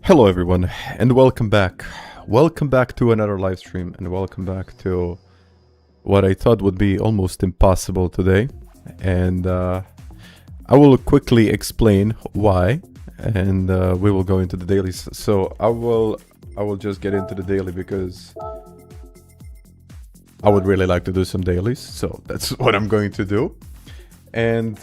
Hello everyone, and welcome back. Welcome back to another live stream, and welcome back to what I thought would be almost impossible today. And I will quickly explain why, and we will go into the dailies. So I will just get into the daily because I would really like to do some dailies. So that's what I'm going to do. And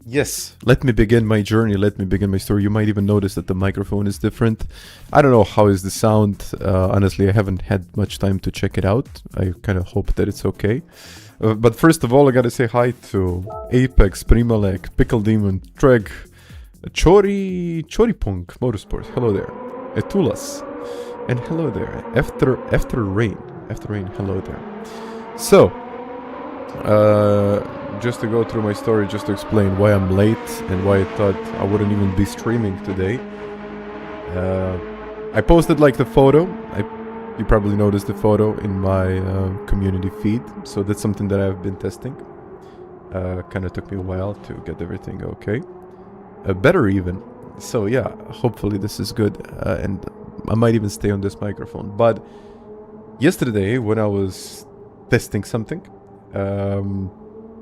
yes, let me begin my journey, let me begin my story. You might even notice that the microphone is different. I don't know how is the sound. Honestly, I haven't had much time to check it out. I kind of hope that it's okay. But first of all, I gotta say hi to Apex, Primalek, Pickle Demon, Treg, Choripunk, Motorsport, hello there. Etulas, and hello there. After rain, hello there. So, just to go through my story, just to explain why I'm late and why I thought I wouldn't even be streaming today. I posted like the photo. You probably noticed the photo in my community feed. So that's something that I've been testing. Kind of took me a while to get everything okay. Better even. So yeah, hopefully this is good. And I might even stay on this microphone. But yesterday when I was testing something,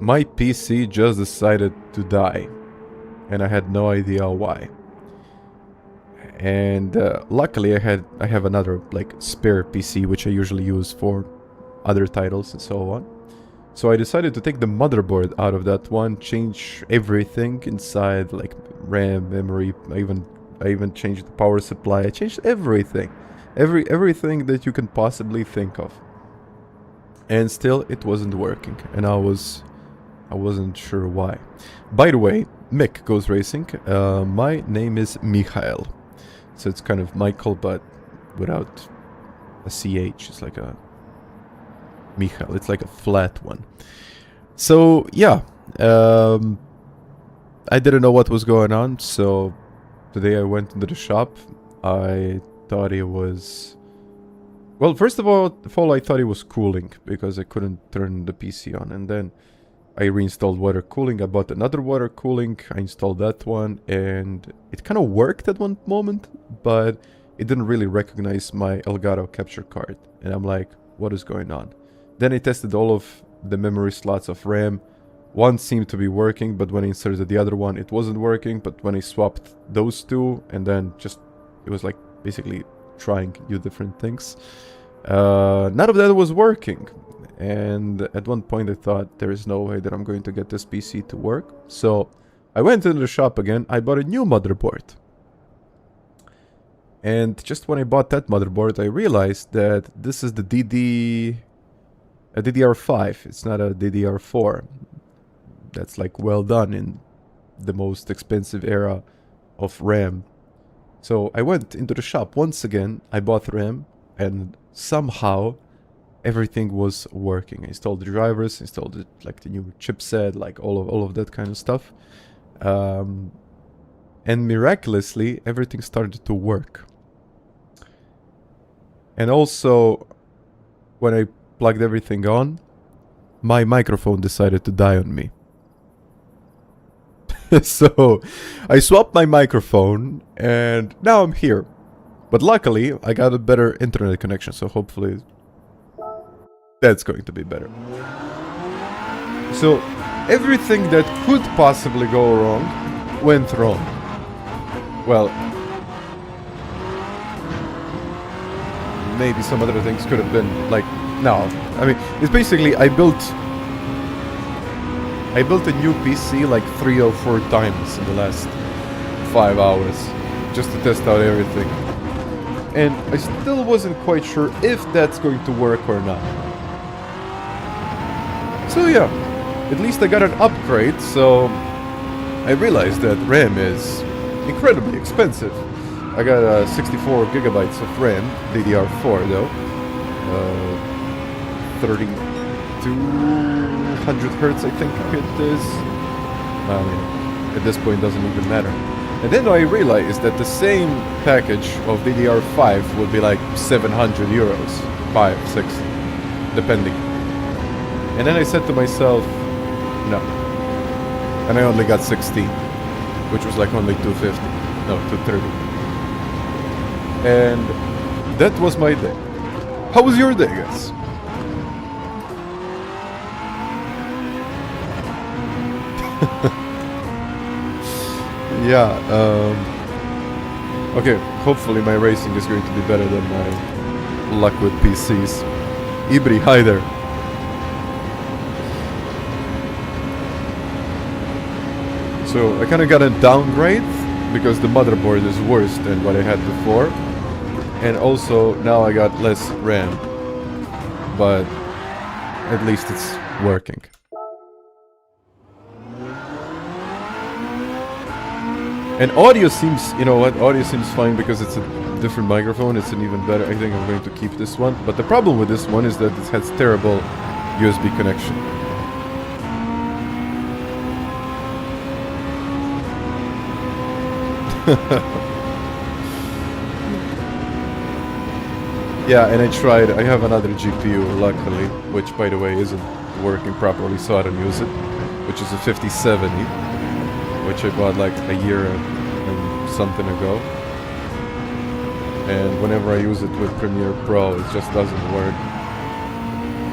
my PC just decided to die, and I had no idea why. And luckily I have another like spare PC which I usually use for other titles and so on. So I decided to take the motherboard out of that one, change everything inside, like RAM, memory. I even changed the power supply. I changed everything, everything that you can possibly think of. And still it wasn't working, and I wasn't sure why. By the way, Mick goes racing. My name is Michael, so it's kind of Michael but without a CH. It's like a Michael. It's like a flat one. So yeah, I didn't know what was going on. So today I went into the shop. I thought it was. Well, first of all, I thought it was cooling because I couldn't turn the PC on, and then I reinstalled water cooling. I bought another water cooling. I installed that one, and it kind of worked at one moment, but it didn't really recognize my Elgato capture card. And I'm like, what is going on? Then I tested all of the memory slots of RAM. One seemed to be working, but when I inserted the other one, it wasn't working. But when I swapped those two, and then it was like basically trying new different things. None of that was working, and at one point I thought there is no way that I'm going to get this PC to work. So I went into the shop again. I bought a new motherboard, and just when I bought that motherboard I realized that this is the DDR5. It's not a DDR4. That's like well done in the most expensive era of RAM. So I went into the shop once again. I bought RAM, and somehow everything was working. I installed the drivers, installed like the new chipset, like all of that kind of stuff, and miraculously everything started to work. And also, when I plugged everything on, my microphone decided to die on me. So I swapped my microphone, and now I'm here. But luckily, I got a better internet connection, so hopefully that's going to be better. So everything that could possibly go wrong went wrong. Well, maybe some other things could have been like, no. I mean, it's basically I built a new PC like 3 or 4 times in the last 5 hours just to test out everything. And I still wasn't quite sure if that's going to work or not. So yeah, at least I got an upgrade, so I realized that RAM is incredibly expensive. I got 64 gigabytes of RAM, DDR4 though, 3200 hertz I think it is. I mean, at this point it doesn't even matter. And then I realized that the same package of DDR5 would be like 700 euros, 5, 6, depending. And then I said to myself, no. And I only got 16, which was like only 250. No, 2:30. And that was my day. How was your day, guys? Yeah, okay, hopefully my racing is going to be better than my luck with PCs. Ibri, hi there. So I kind of got a downgrade because the motherboard is worse than what I had before. And also now I got less RAM. But at least it's working. And audio seems, you know what, audio seems fine because it's a different microphone. It's an even better, I think I'm going to keep this one. But the problem with this one is that it has terrible USB connection. Yeah, and I tried, I have another GPU luckily, which by the way isn't working properly, so I don't use it, which is a 5070, which I bought like a year and something ago. And whenever I use it with Premiere Pro, it just doesn't work.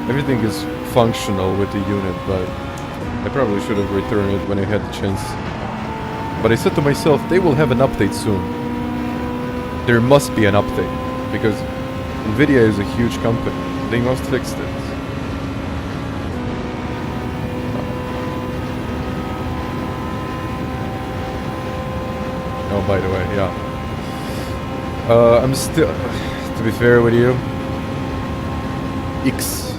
Everything is functional with the unit, but I probably should have returned it when I had the chance. But I said to myself, they will have an update soon. There must be an update, because Nvidia is a huge company. They must fix it. Oh, by the way, yeah. I'm still, to be fair with you, X.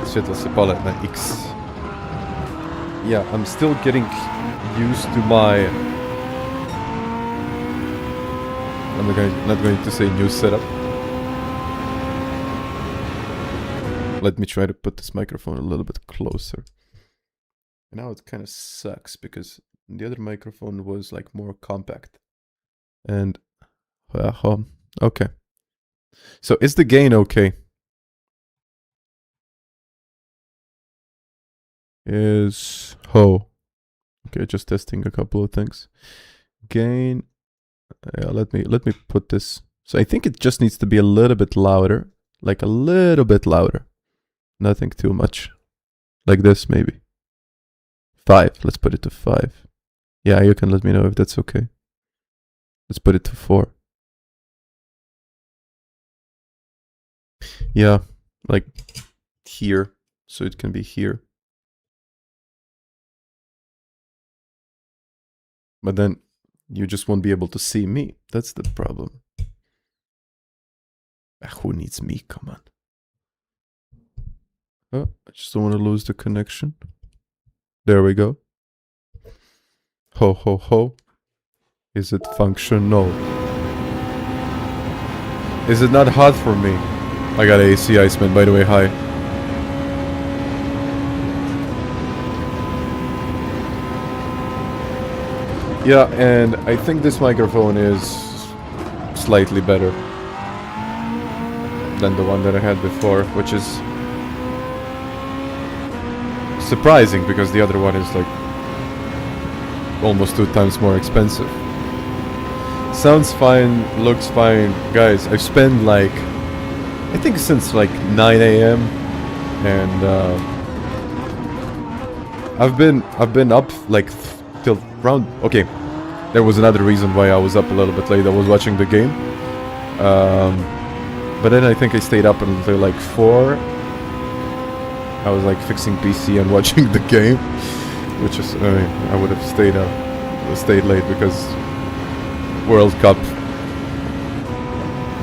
Svetlo na X. Yeah, I'm still getting used to my... I'm not going to say new setup. Let me try to put this microphone a little bit closer. Now it kind of sucks because the other microphone was like more compact. And okay. So is the gain okay? Is okay, just testing a couple of things. Gain. Yeah, let me put this. So I think it just needs to be a little bit louder, like a little bit louder. Nothing too much. Like this maybe. 5. Let's put it to 5. Yeah, you can let me know if that's okay. Let's put it to 4. Yeah, like here. So it can be here. But then you just won't be able to see me. That's the problem. Who needs me? Come on. Oh, I just don't want to lose the connection. There we go. Ho, ho, ho. Is it functional? Is it not hot for me? I got AC Iceman, by the way, hi. Yeah, and I think this microphone is slightly better than the one that I had before, which is surprising because the other one is like almost 2 times more expensive. Sounds fine, looks fine. Guys, I've spent like, I think since like 9 AM and I've been up like till around, okay, there was another reason why I was up a little bit late. I was watching the game. But then I think I stayed up until like 4. I was like fixing PC and watching the game, which is, I mean, I would have stayed late because World Cup,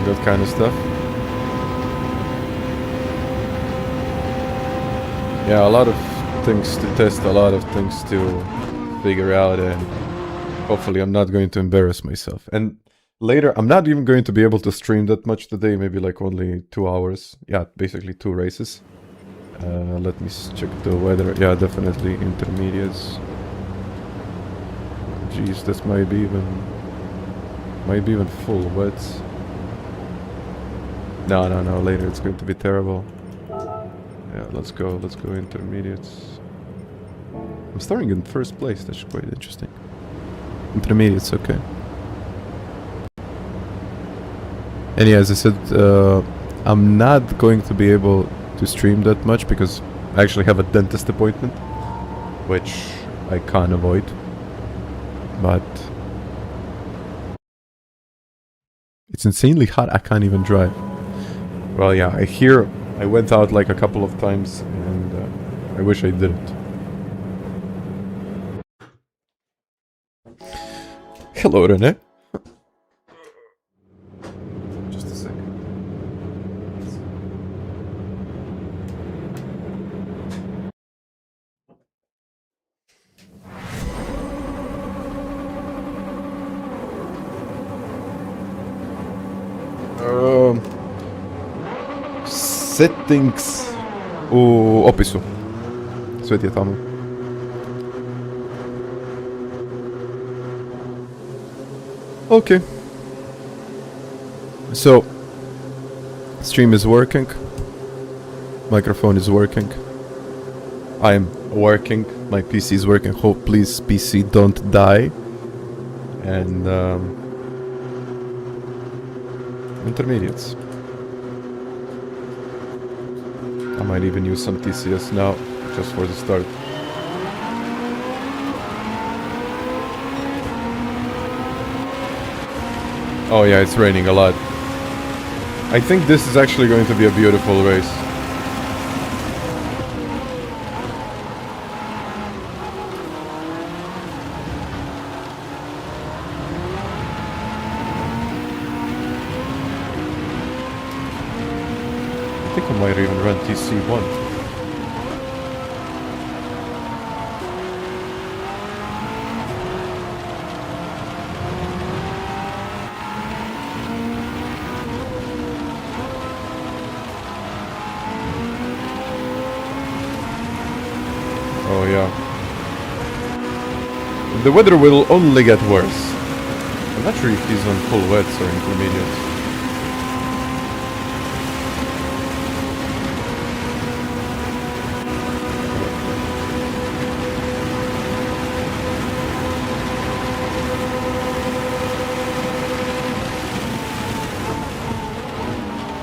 that kind of stuff. Yeah, a lot of things to test, a lot of things to figure out, and hopefully I'm not going to embarrass myself. And later, I'm not even going to be able to stream that much today, maybe like only 2 hours. Yeah, basically 2 races. Let me check the weather. Yeah, definitely intermediates. Jeez, this might be even full wet. No, later it's going to be terrible. Yeah, let's go intermediates. I'm starting in first place, that's quite interesting. Intermediates, okay. And yeah, as I said, I'm not going to be able to stream that much because I actually have a dentist appointment, which I can't avoid. But it's insanely hot, I can't even drive. Well, yeah, I went out like a couple of times and I wish I didn't. Hello, Rene. Just a second. Settings u opisu. Sve ti je tamo. Okay. So, stream is working. Microphone is working. I'm working. My PC is working. Hope please PC don't die. And intermediates. I might even use some TCS now, just for the start. Oh yeah, it's raining a lot. I think this is actually going to be a beautiful race. I think I might even run TC1. Oh yeah. The weather will only get worse. I'm not sure if he's on full wets or intermediates.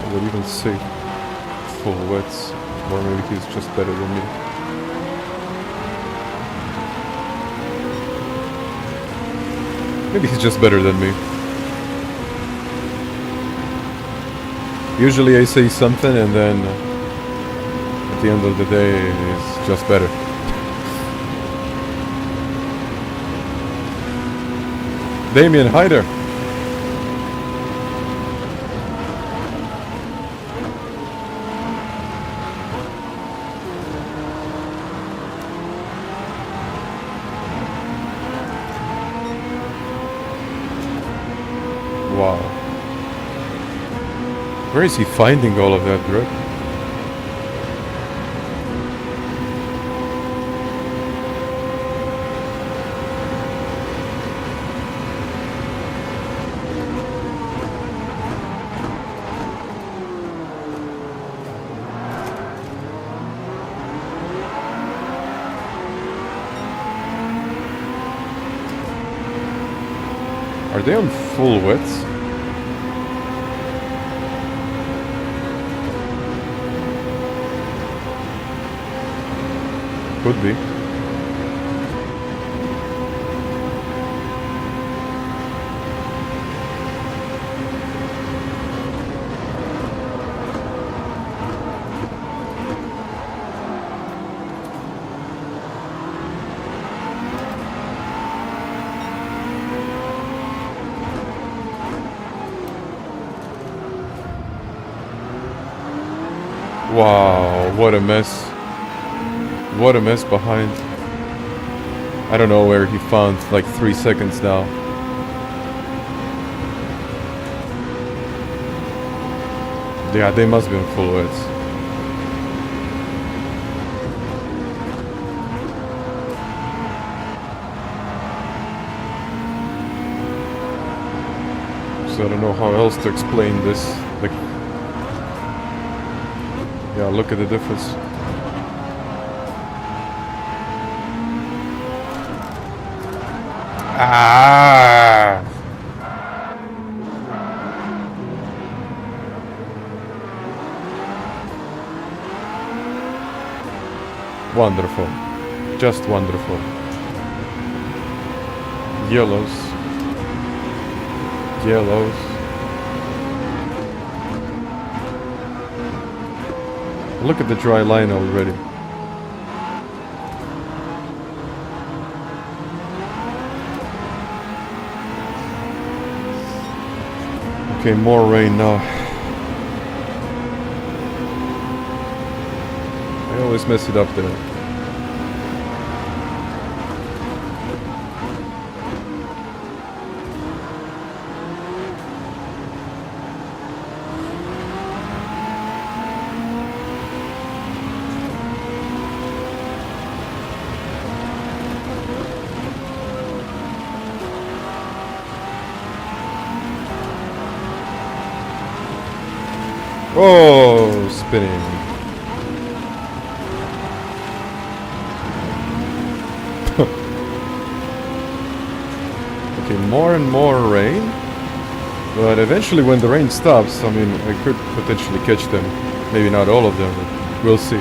I would even say full wets, or maybe he's just better than me. Maybe he's just better than me. Usually I say something and then at the end of the day it's just better. Damien, hi there. Wow. Where is he finding all of that grip? Are they on full wets? Could be. Wow, what a mess. What a mess behind. I don't know where he found like 3 seconds now. Yeah, they must be in full wets. So I don't know how else to explain this. Like, yeah, look at the difference. Ah! Wonderful. Just wonderful. Yellows. Yellows. Look at the dry line already. Okay, more rain now. I always mess it up there. Oh, spinning. Okay, more and more rain. But eventually when the rain stops, I mean, I could potentially catch them. Maybe not all of them, but we'll see.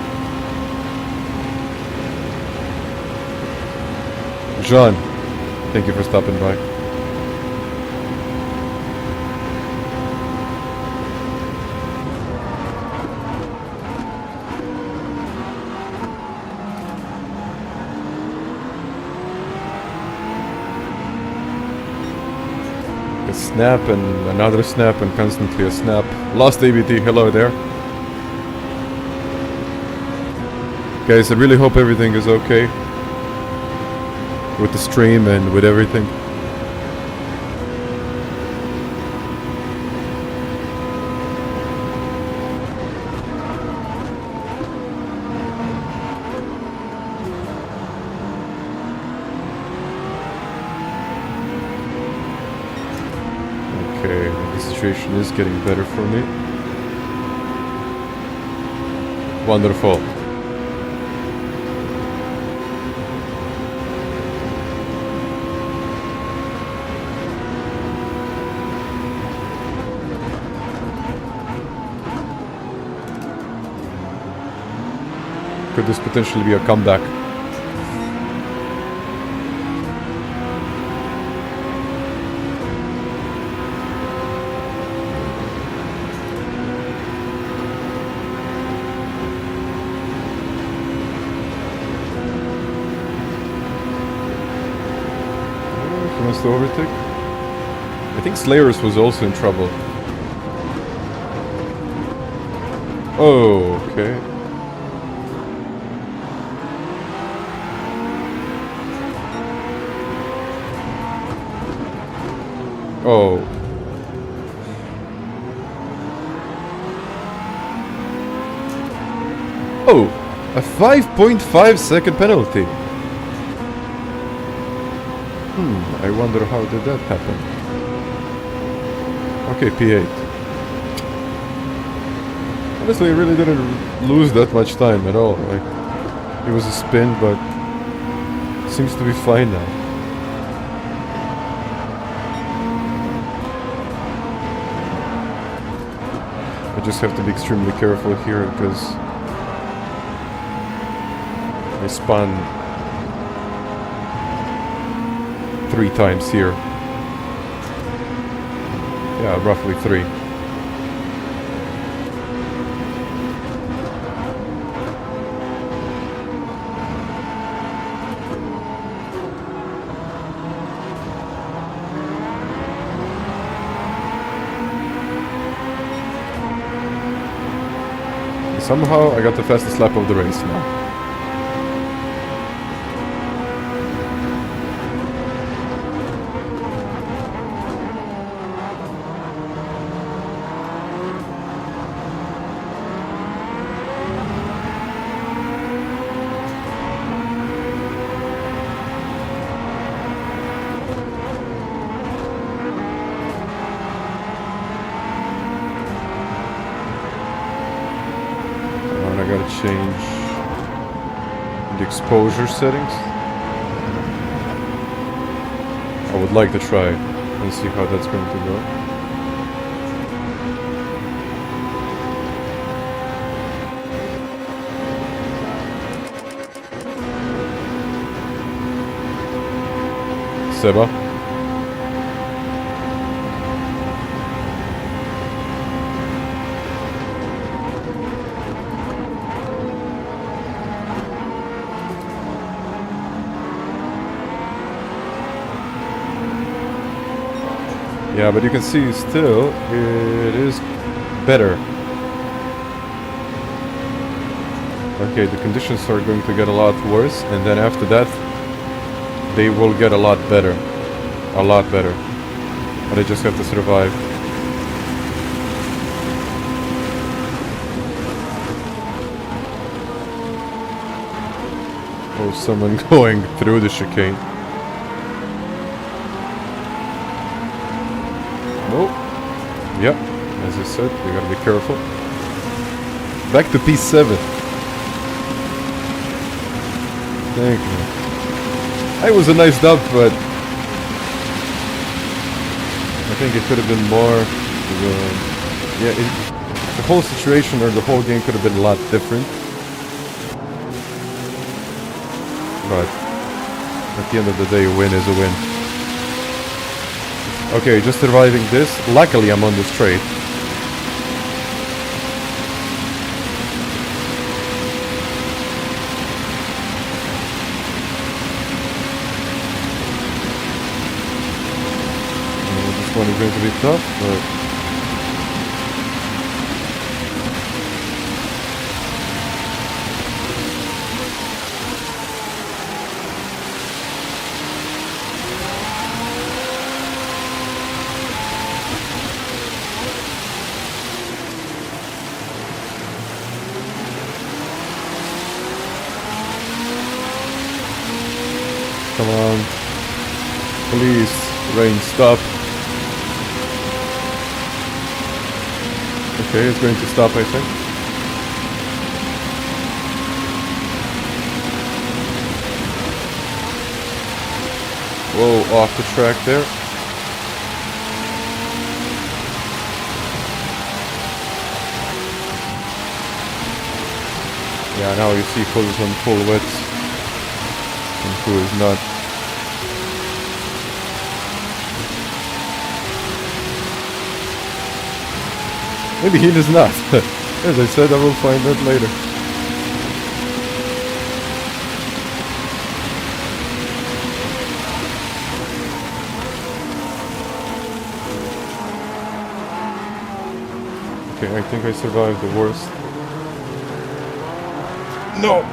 John, thank you for stopping by. A snap and another snap and constantly a snap. Lost ABT, hello there. Guys, I really hope everything is okay with the stream and with everything. Okay, the situation is getting better for me. Wonderful. Could this potentially be a comeback? He wants to overtake. I think Slayers was also in trouble. Oh, okay. Oh. Oh, a 5.5 second penalty. I wonder how did that happen. Okay, P8. Honestly, I really didn't lose that much time at all. Like, it was a spin, but it seems to be fine now. I just have to be extremely careful here because I spun 3 times here. Yeah, roughly 3. Somehow I got the fastest lap of the race now. Change the exposure settings. I would like to try and see how that's going to go. Seba. Yeah, but you can see still it is better. Okay, the conditions are going to get a lot worse, and then after that they will get a lot better. A lot better. But I just have to survive. Oh, someone going through the chicane. Nope. Yep, as I said, we gotta be careful. Back to P7. Thank you. It was a nice dub, but I think it could have been more. Yeah, the whole situation or the whole game could have been a lot different. But at the end of the day, a win is a win. Okay, just surviving this. Luckily, I'm on the straight. This one is going to be tough, but come on. Please, rain, stop. Okay, it's going to stop, I think. Whoa, off the track there. Yeah, now you see who is on full width and who is not. Maybe he is not. As I said, I will find out later. Okay, I think I survived the worst. No!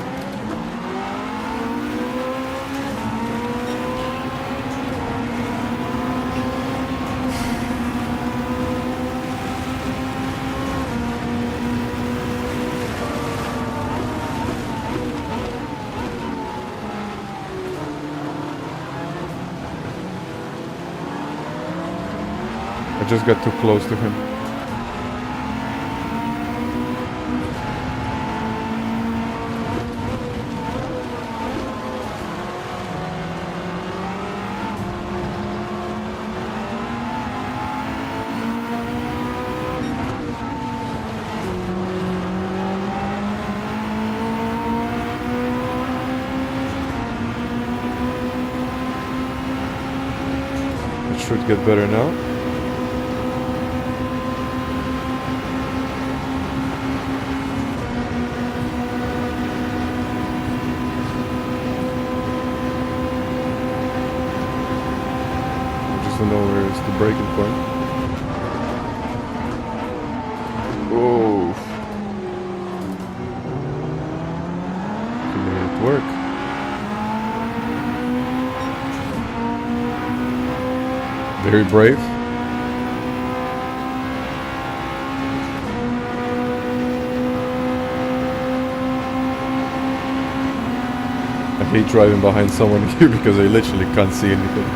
I just got too close to him. It should get better now. To know where is the breaking point. Oh, he made it work. Very brave. I hate driving behind someone here because I literally can't see anything.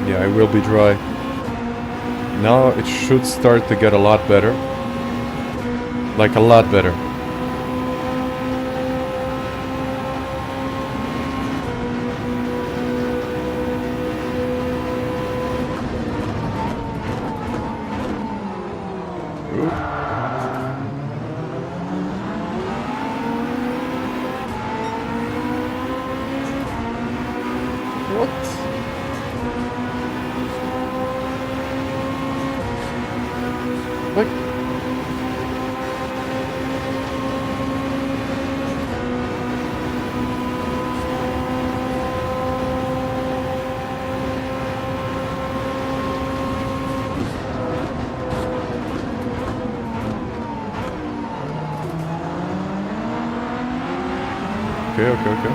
Yeah, I will be dry. Now it should start to get a lot better. Like a lot better. Okay, okay, okay.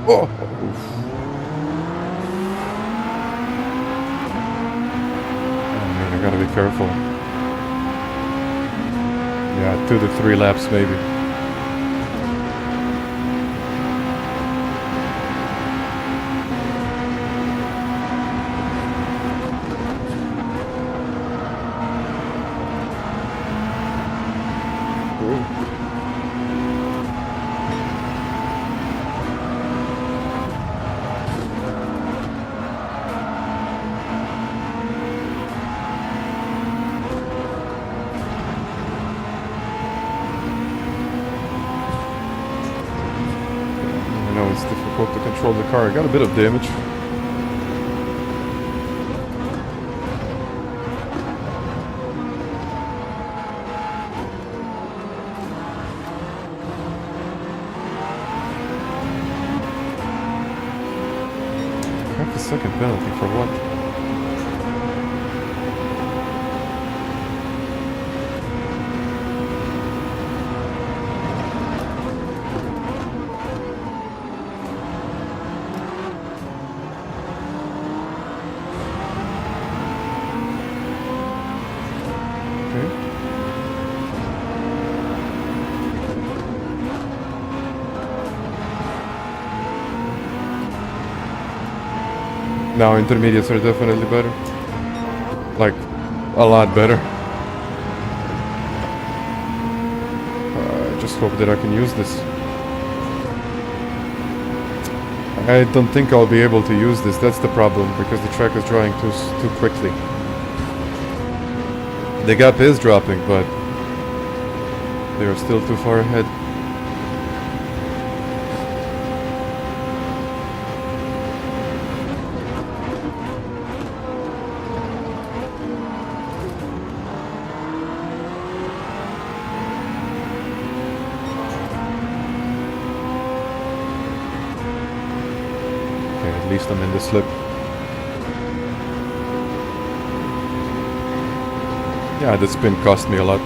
Oh! Oof. Oh man, I gotta be careful. Yeah, 2 to 3 laps maybe. It's difficult to control the car. I got a bit of damage. Half a second penalty for what? Now intermediates are definitely better. Like, a lot better. I just hope that I can use this. I don't think I'll be able to use this, that's the problem, because the track is drying too quickly. The gap is dropping, but they are still too far ahead. At least I'm in the slip. Yeah, the spin cost me a lot.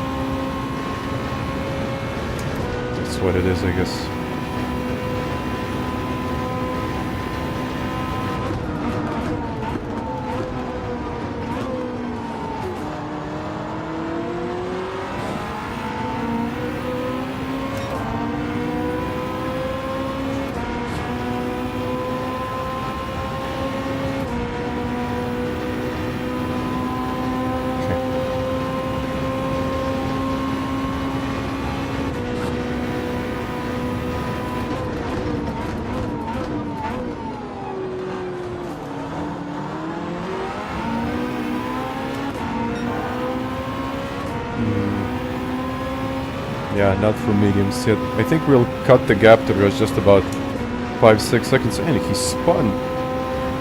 That's what it is, I guess. Yeah, not for mediums yet. I think we'll cut the gap to just about 5-6 seconds. And he spun.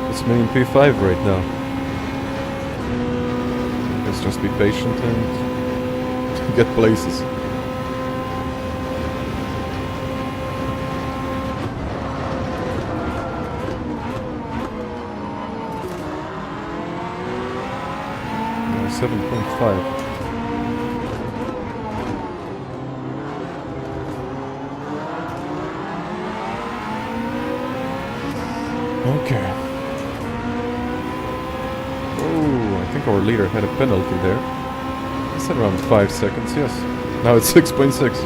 It's me in P5 right now. Let's just be patient and get places. Yeah, 7.5. Okay. Oh, I think our leader had a penalty there. I said around 5 seconds, yes. Now it's 6.6.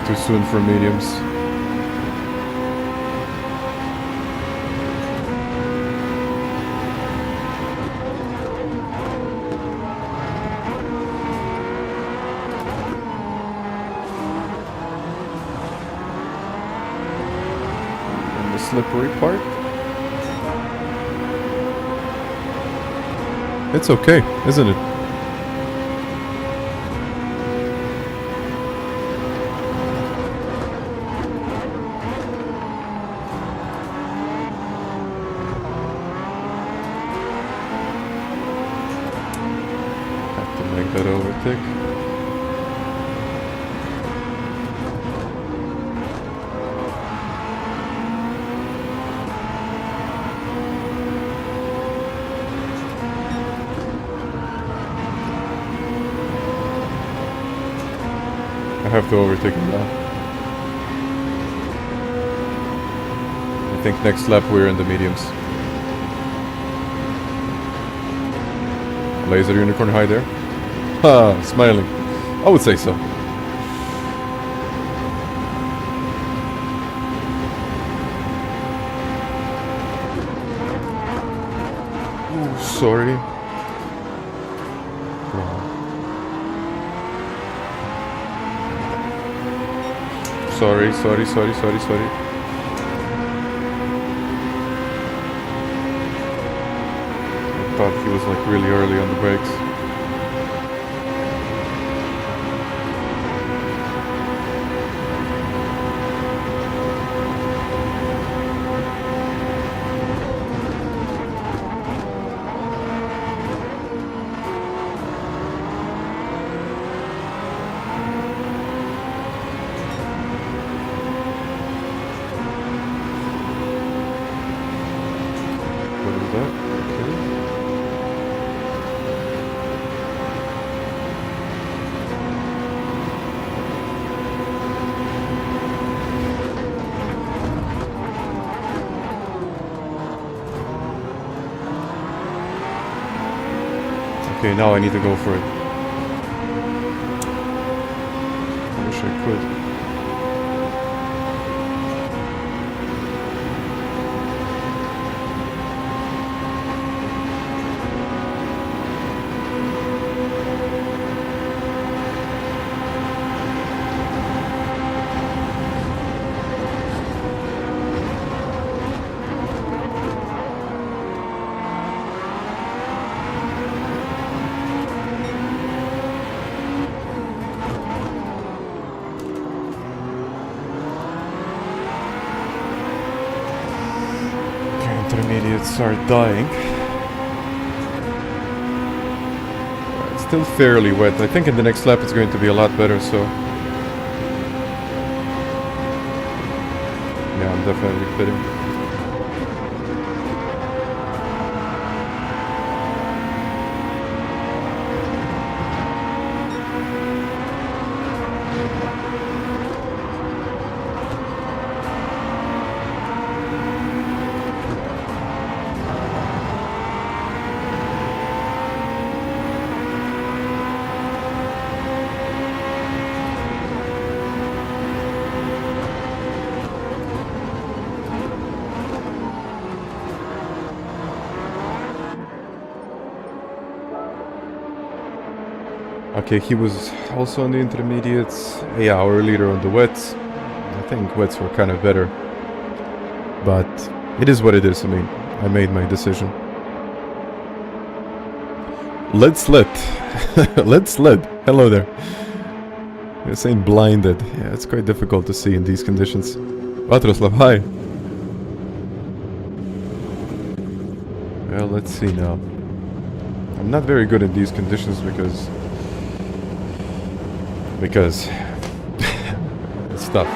Too soon for mediums. And the slippery part. It's okay, isn't it? Better overtake. I have to overtake him now. I think next lap we're in the mediums. Laser unicorn high there. Ha, smiling. I would say so. Ooh, sorry. Sorry. I thought he was like really early on the brakes. What is that? Okay. Okay, now I need to go for it. I wish I could. Intermediates are dying. It's still fairly wet. I think in the next lap it's going to be a lot better, so... Yeah, I'm definitely pitting. Okay, he was also on the intermediates. Yeah, our leader on the wets. I think wets were kind of better. But it is what it is. I mean, I made my decision. Led-Sled. Led-Sled. Hello there. You're saying blinded. Yeah, it's quite difficult to see in these conditions. Vatroslav, hi. Well, let's see now. I'm not very good in these conditions because it's tough.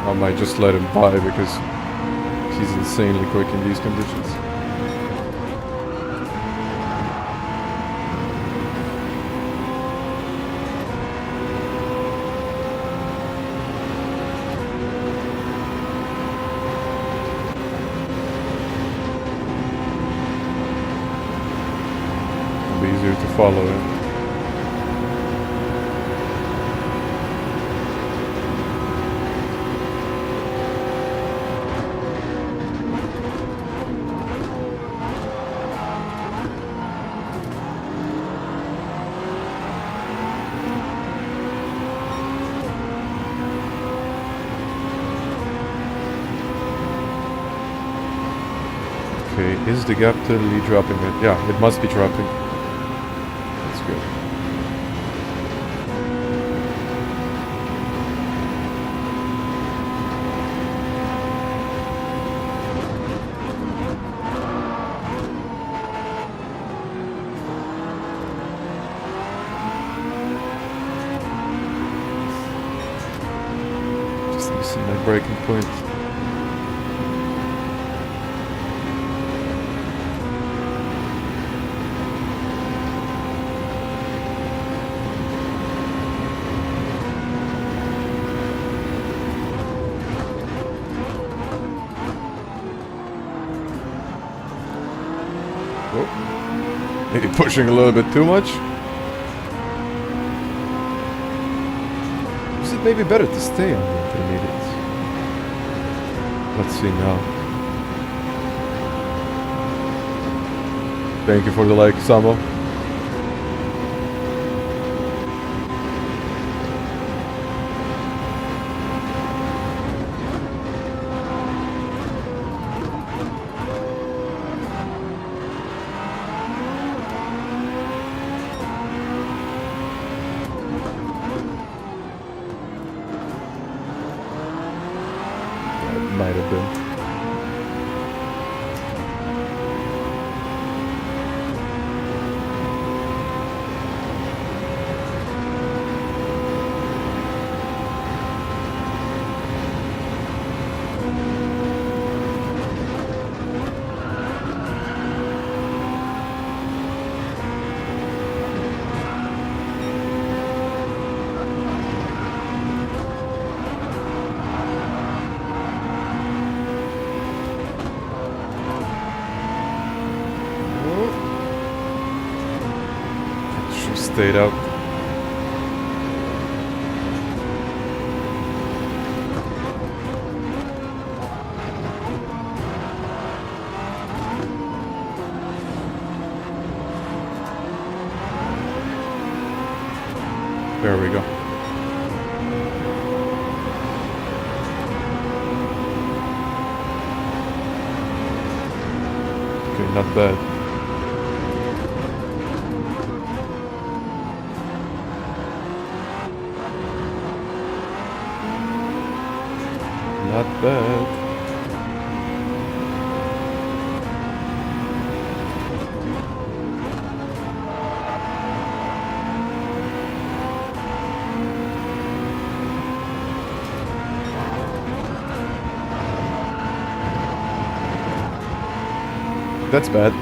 I might just let him by because he's insanely quick in these conditions. It'll be easier to follow him. Is the gap totally dropping it? Yeah, it must be dropping. That's good. Just missing my breaking point. Maybe pushing a little bit too much. Is it maybe better to stay on the intermediates? Let's see now. Thank you for the like, Samo. Might have been. Stayed out. There we go. Okay, not bad. Not bad. That's bad.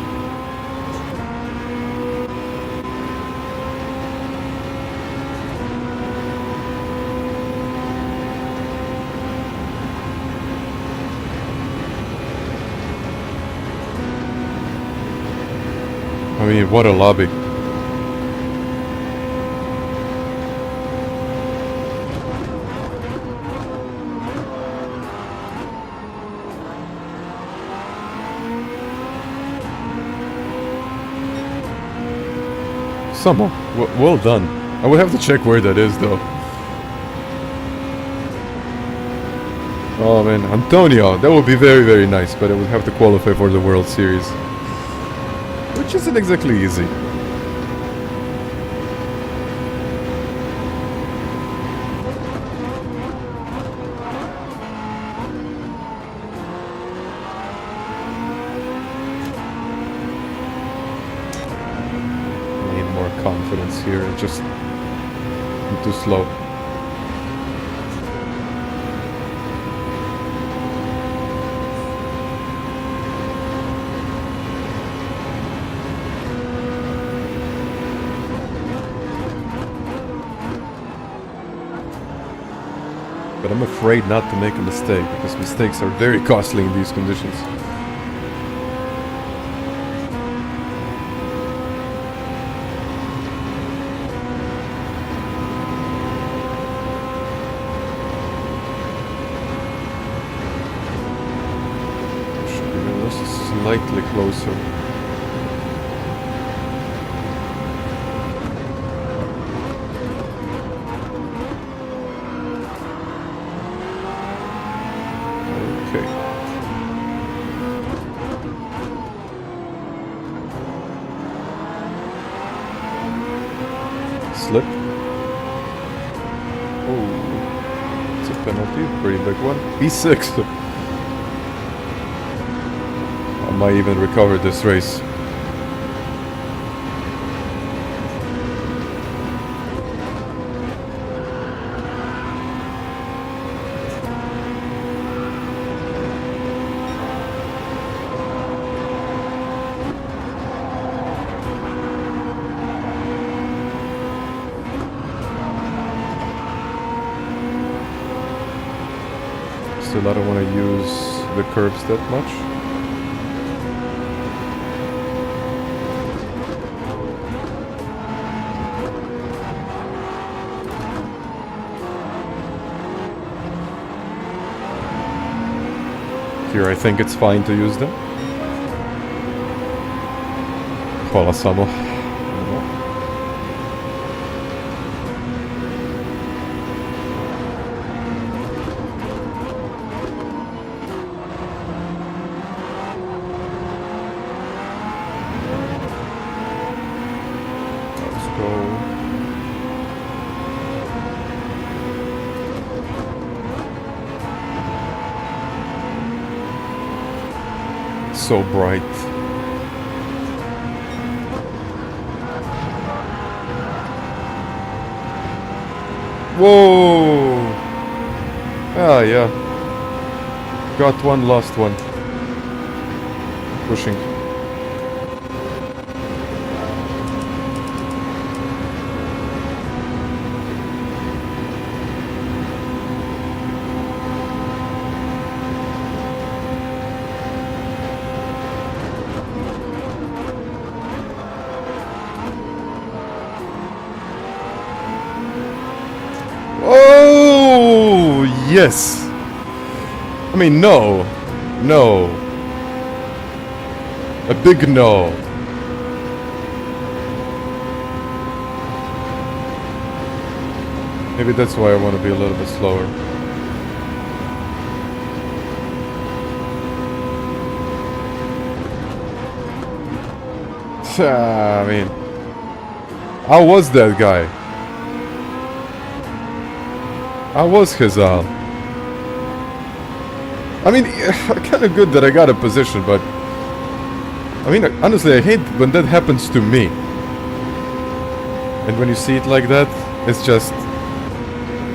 I mean, what a lobby. Someone. Well done. I would have to check where that is, though. Oh man, Antonio, that would be very, very nice, but I would have to qualify for the World Series. Which isn't exactly easy. Need more confidence here, just I'm too slow. But I'm afraid not to make a mistake, because mistakes are very costly in these conditions. Should be just slightly closer. slip. Oh, it's a penalty, pretty big one. P6. I might even recover this race. Still, I don't want to use the curbs that much. Here, I think it's fine to use them. Hvala samo. So bright. Whoa! Ah, yeah. Got one, lost one. Pushing. Yes! I mean, no. No. A big no. Maybe that's why I want to be a little bit slower. I mean, how was that guy? How was Hazal? I mean, kind of good that I got a position, but I mean, honestly, I hate when that happens to me. And when you see it like that, it's just,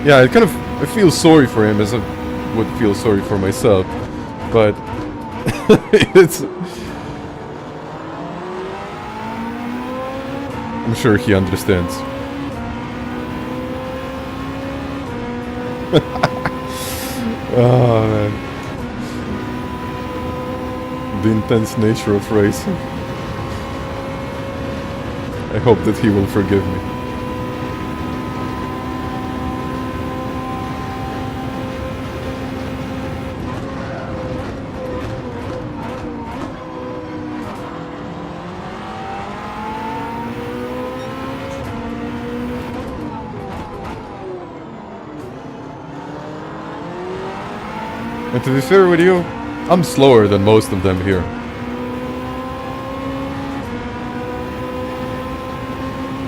yeah, I feel sorry for him as I would feel sorry for myself. But it's, I'm sure he understands. Oh man. The intense nature of racing. I hope that he will forgive me. And to be fair with you, I'm slower than most of them here.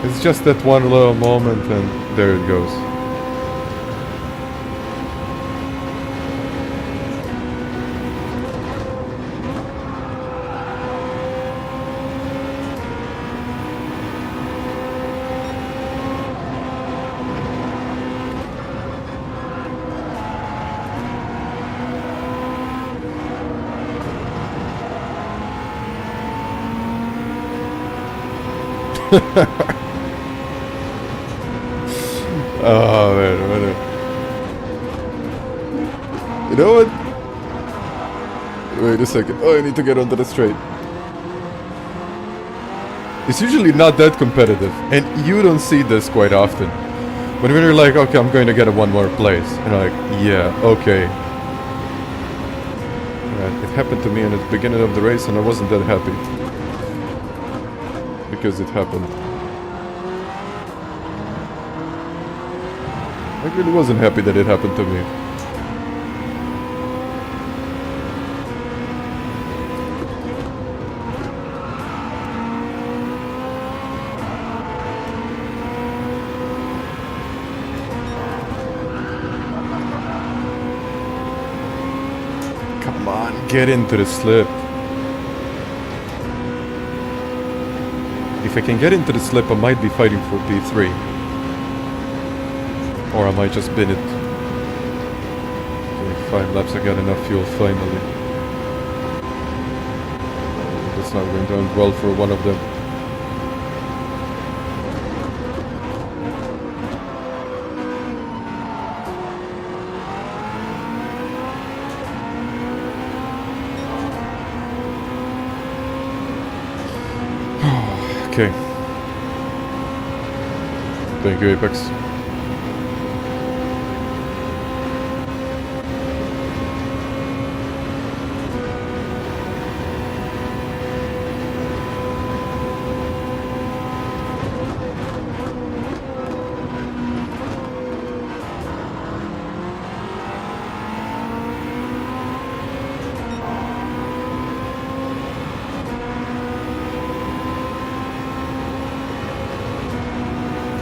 It's just that one little moment and there it goes. Oh man, what a... You know what? Wait a second. Oh, I need to get onto the straight. It's usually not that competitive, and you don't see this quite often. When you're like, okay, I'm going to get a one more place, and I'm like, yeah, okay. It happened to me in the beginning of the race, and I wasn't that happy. Because it happened. I really wasn't happy that it happened to me. get into the slip. If I can get into the slip, I might be fighting for P3. Or I might just bin it. Okay, 5 laps, I got enough fuel finally. That's not going down well for one of them. Okay. Thank you, Apex.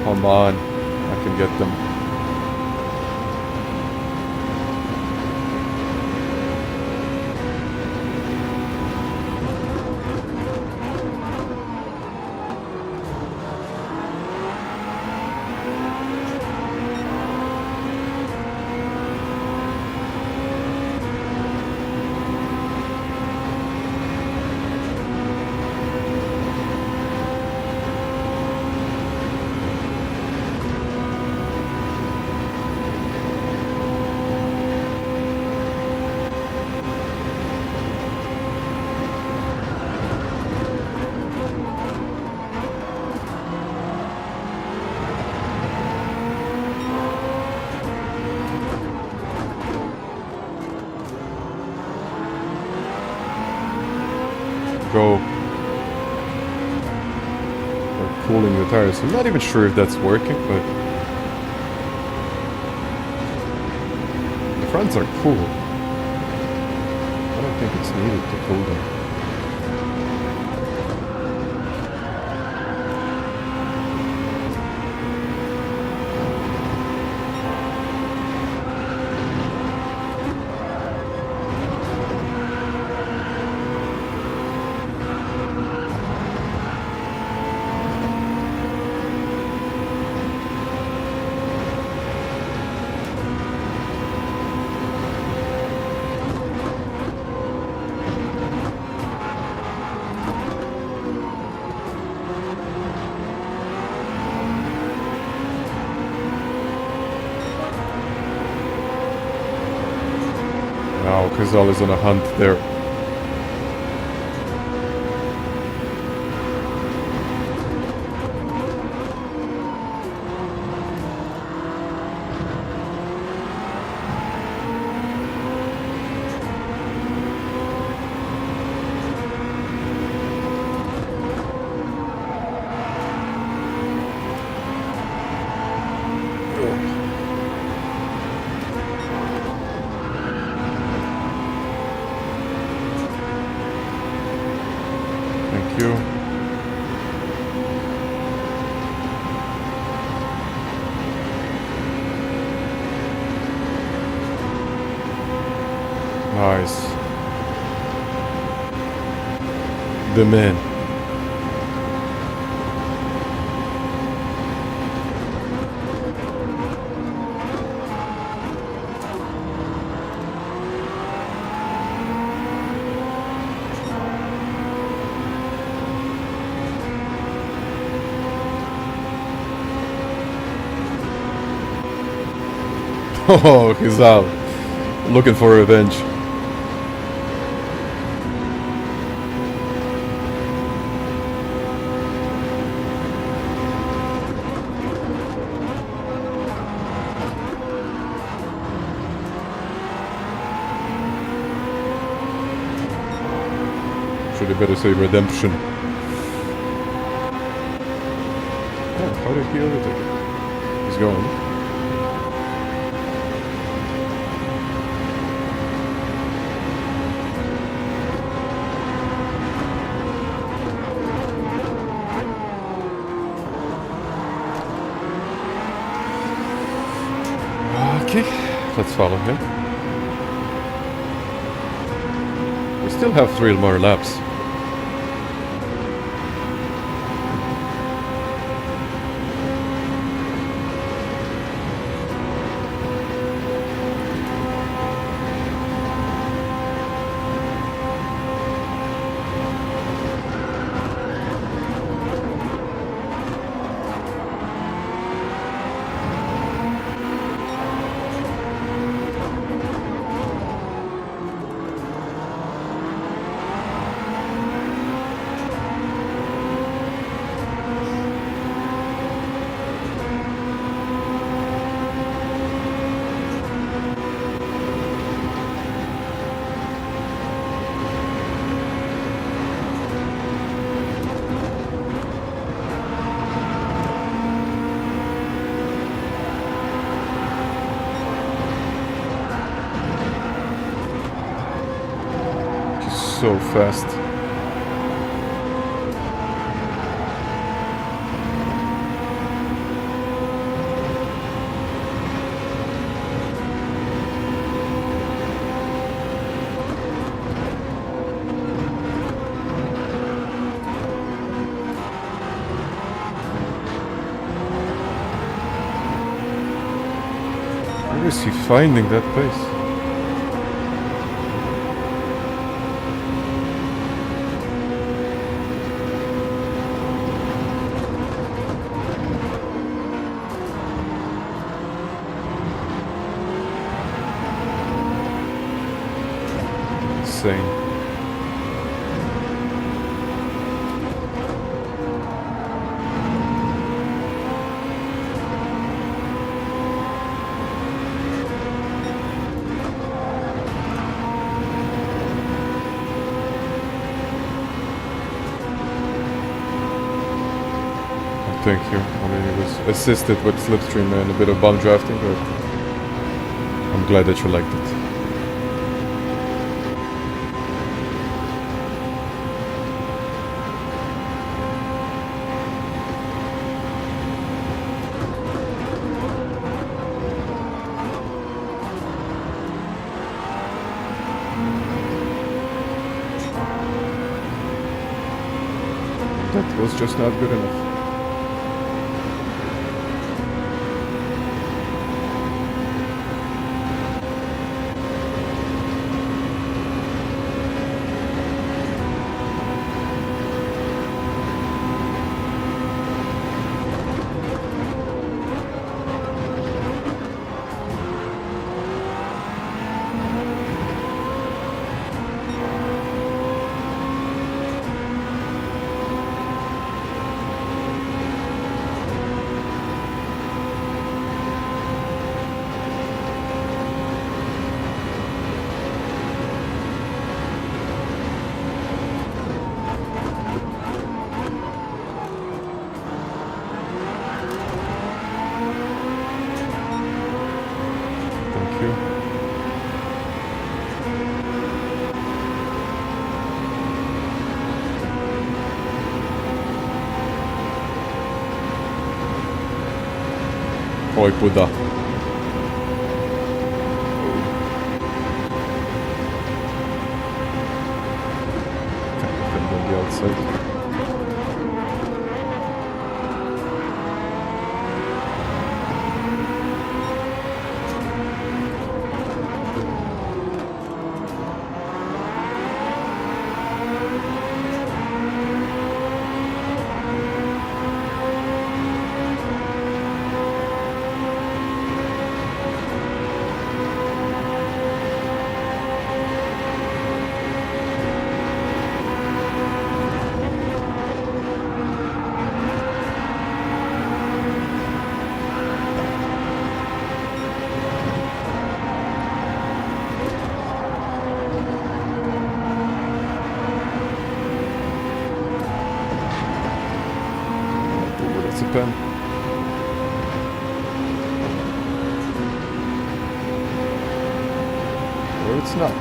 Come on, I can get them. Go. They're cooling the tires. I'm not even sure if that's working, but the fronts are cool. I don't think it's needed to cool them. Wow, Kazal is on a hunt there. Nice. The man. Oh, he's out. Looking for revenge. Should have better say redemption. Oh, how did he overtake it? He's going. Okay, let's follow him. still have 3 more laps. So fast. Where is he finding that pace? Insane. Thank you. I mean, it was assisted with slipstream and a bit of bomb drafting, but I'm glad that you liked it. That was just not good enough. Oj, kuda. Can be outside. Pen. Or it's not.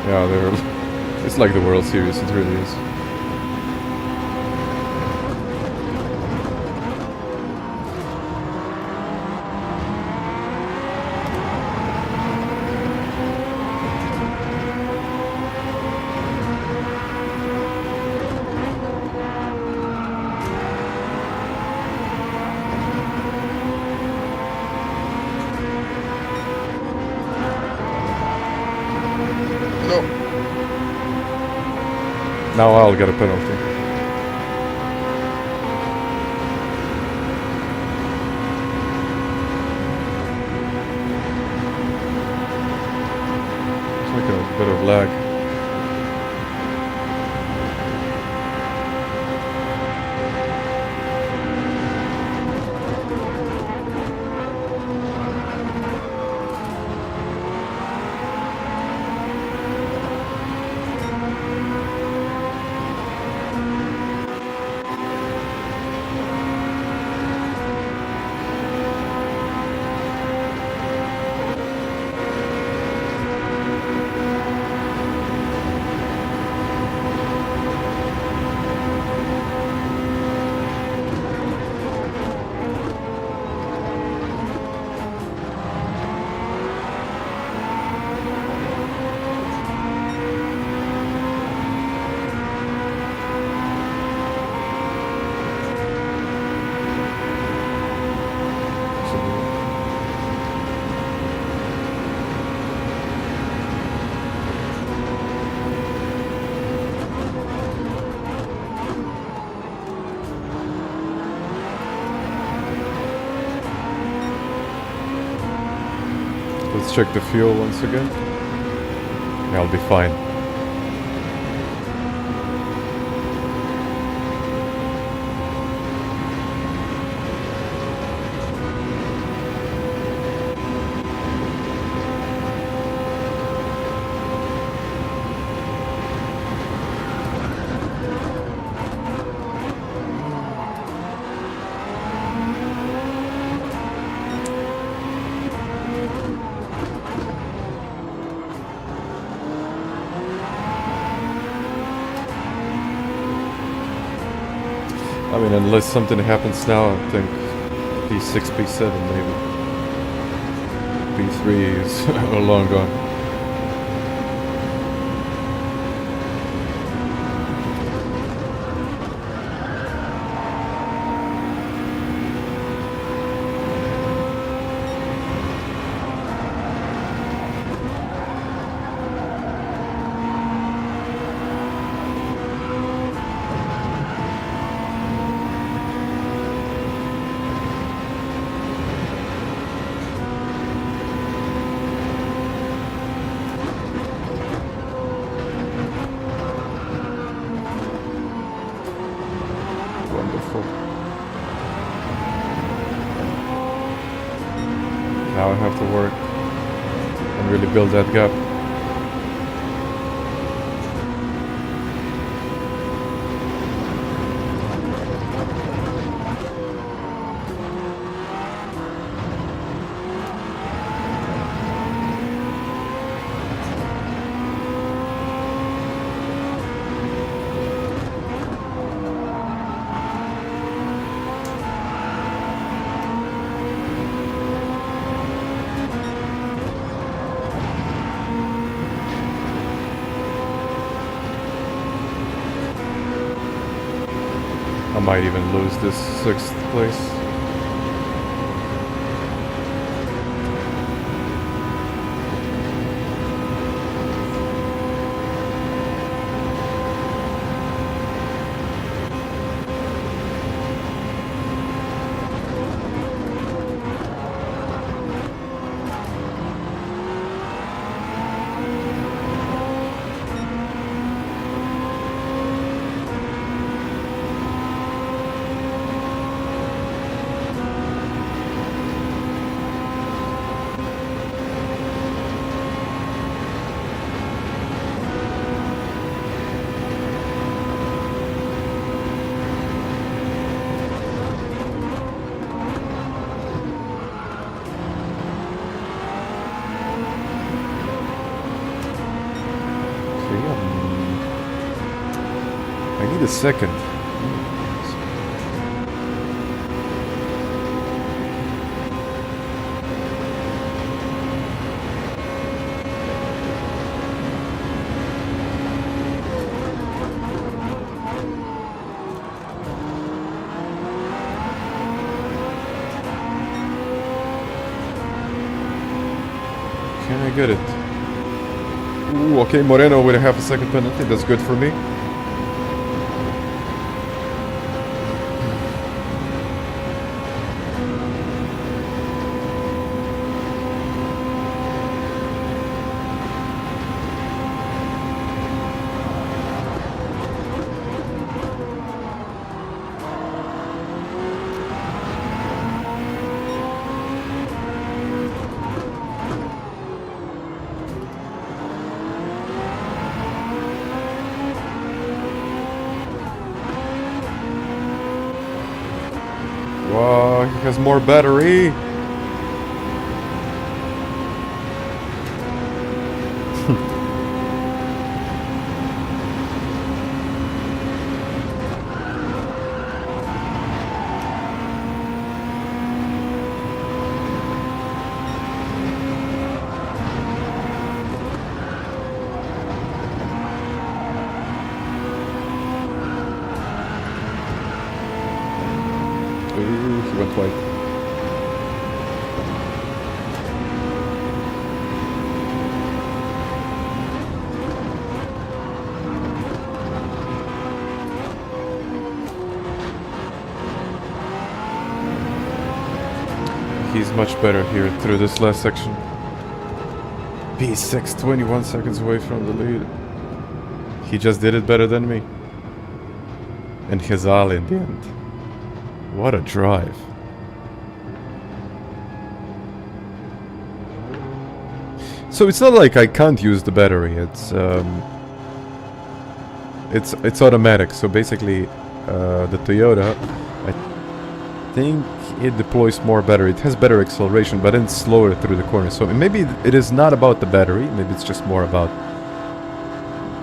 Yeah, they're like the World Series, it really is. Now I'll get a penalty. It's like a bit of lag. Let's check the fuel once again. Yeah, I'll be fine. I mean, unless something happens now, I think P6, P7 maybe. P3 is long gone. Now I have to work and really build that gap. I might even lose this 6th place. second. Can I get it? Ooh, okay, Moreno with a half a second penalty. That's good for me. Wow, he has more battery. Ooh, he went wide. He's much better here through this last section. P6, 21 seconds away from the lead. He just did it better than me. And Hazal in the end. What a drive. So it's not like I can't use the battery. It's automatic. So basically, the Toyota, I think it deploys more battery. It has better acceleration, but then it's slower through the corner. So maybe it is not about the battery. Maybe it's just more about,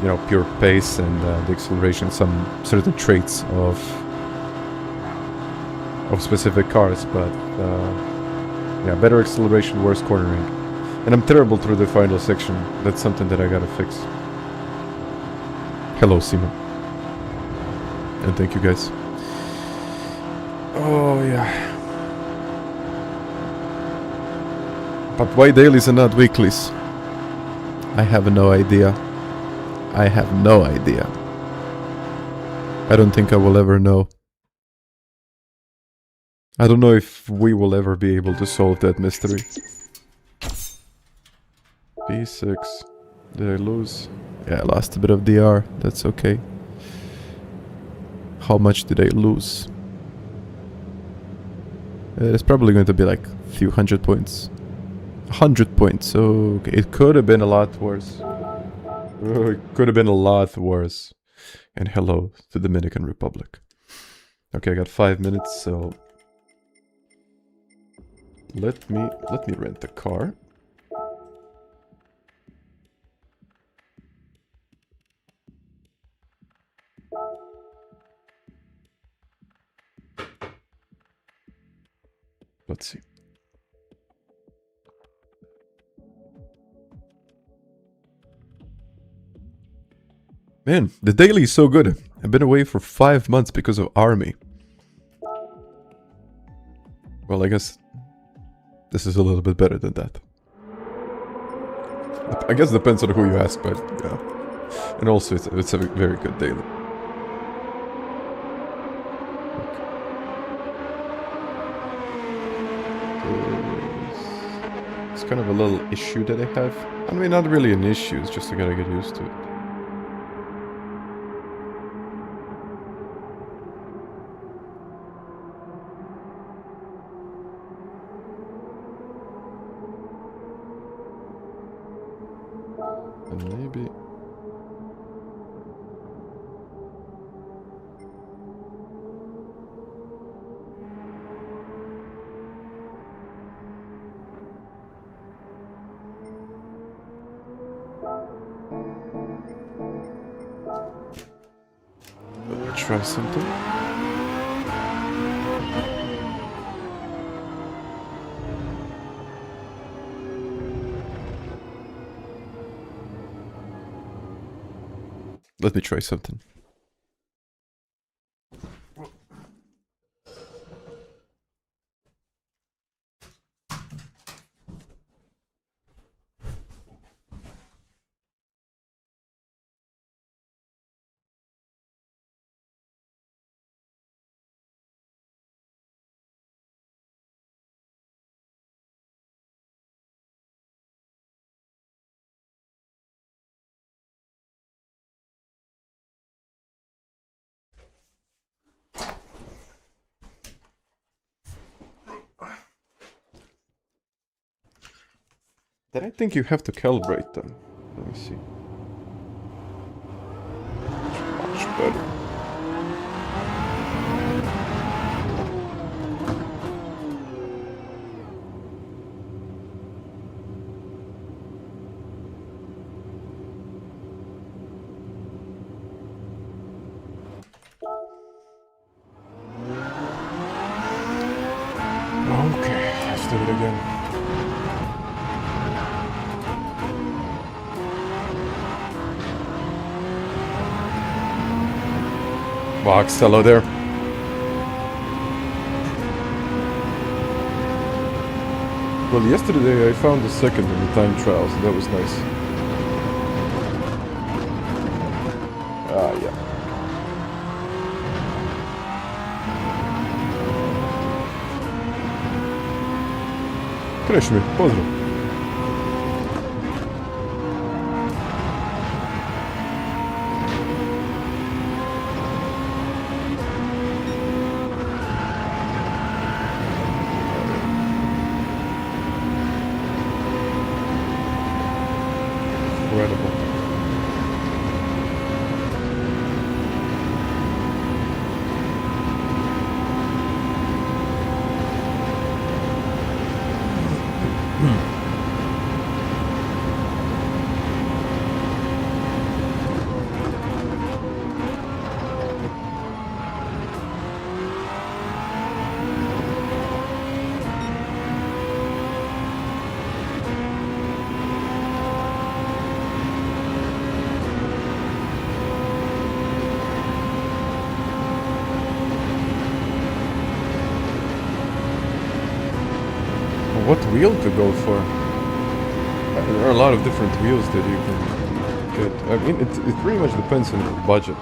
you know, pure pace and the acceleration, some certain traits of specific cars. But yeah, better acceleration, worse cornering. And I'm terrible through the final section. That's something that I gotta fix. Hello, Simon. And thank you, guys. Oh, yeah. But why dailies and not weeklies? I have no idea. I have no idea. I don't think I will ever know. I don't know if we will ever be able to solve that mystery. P6. Did I lose? Yeah, I lost a bit of DR. That's okay. How much did I lose? It's probably going to be like a few hundred points. 100 points. So okay. It could have been a lot worse. Oh, it could have been a lot worse. And hello to Dominican Republic. Okay, I got 5 minutes, so let me rent the car. Let's see. Man, the daily is so good. I've been away for 5 months because of army. Well, I guess this is a little bit better than that. I guess it depends on who you ask, but yeah. And also, it's a very good daily. It's kind of a little issue that I have. I mean, not really an issue, it's just I gotta get used to it. And maybe... try something. Let me try something. Then I think you have to calibrate them. Let me see. Much better. Okay, let's do it again. Box, hello there. Well, yesterday I found a second in the time trial, so that was nice. Ah, yeah. Krešmi, pozdrav. What wheel to go for? There are a lot of different wheels that you can get. I mean, it pretty much depends on your budget.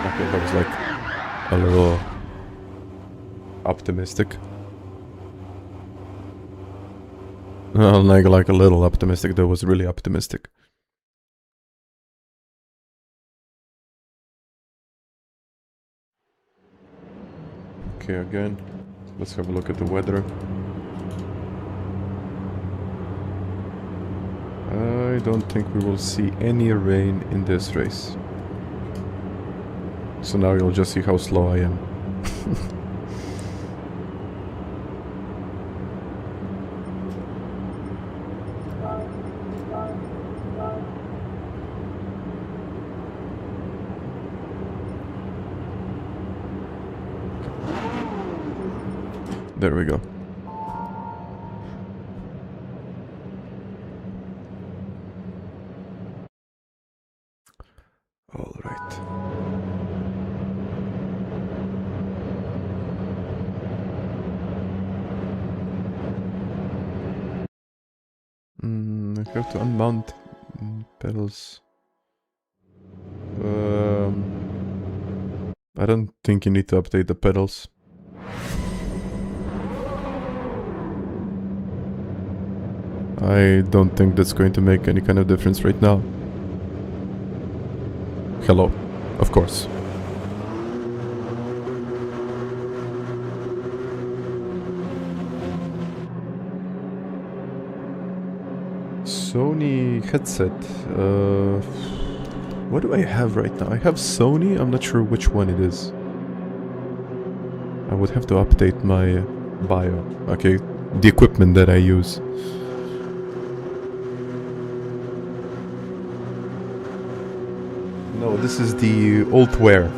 Okay, that was like a little optimistic. Like a little optimistic. That was really optimistic. Okay, again. Let's have a look at the weather. I don't think we will see any rain in this race. So now you'll just see how slow I am. There we go. All right. I have to unmount pedals. I don't think you need to update the pedals. I don't think that's going to make any kind of difference right now. Hello, of course. Sony headset. What do I have right now? I have Sony. I'm not sure which one it is. I would have to update my bio. Okay, the equipment that I use. No, this is the old wear.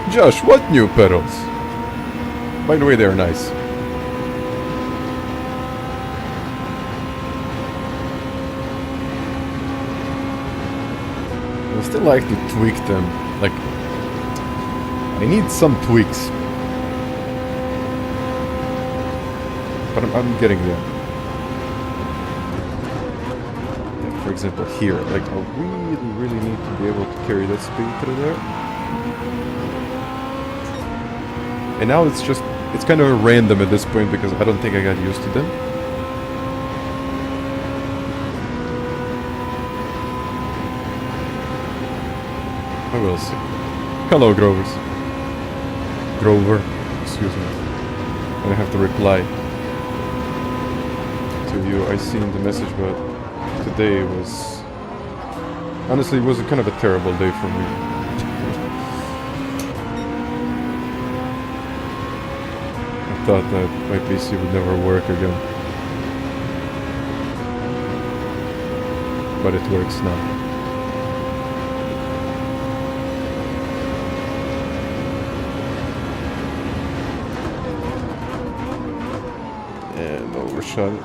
Josh, what new pedals? By the way, they're nice. I still like to tweak them. Like, I need some tweaks. But I'm getting there. Like, for example, here. Like, I really need to be able to carry that speed through there. And now it's just, it's kind of random at this point because I don't think I got used to them. I will see. Hello, Grovers. Grover, excuse me. And I have to reply to you. I seen the message, but today was... Honestly, it was kind of a terrible day for me. Thought that my PC would never work again. But it works now. And overshot it.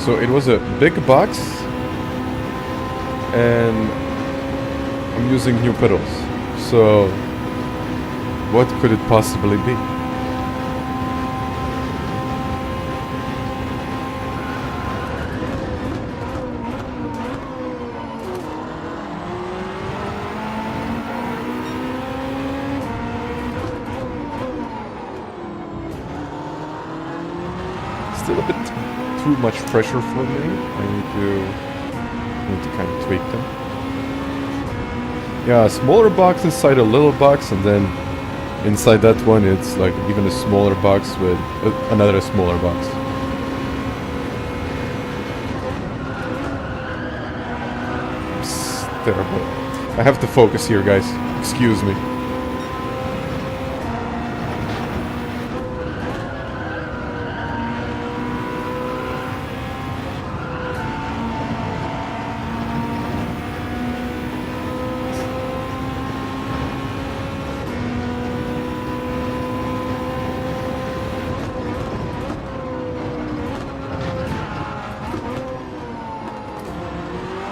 So it was a big box, and I'm using new pedals. So what could it possibly be? Still a bit too much pressure for me. I need to kind of tweak them. Yeah, a smaller box inside a little box, and then inside that one it's like even a smaller box with another smaller box. It's terrible. I have to focus here, guys. Excuse me.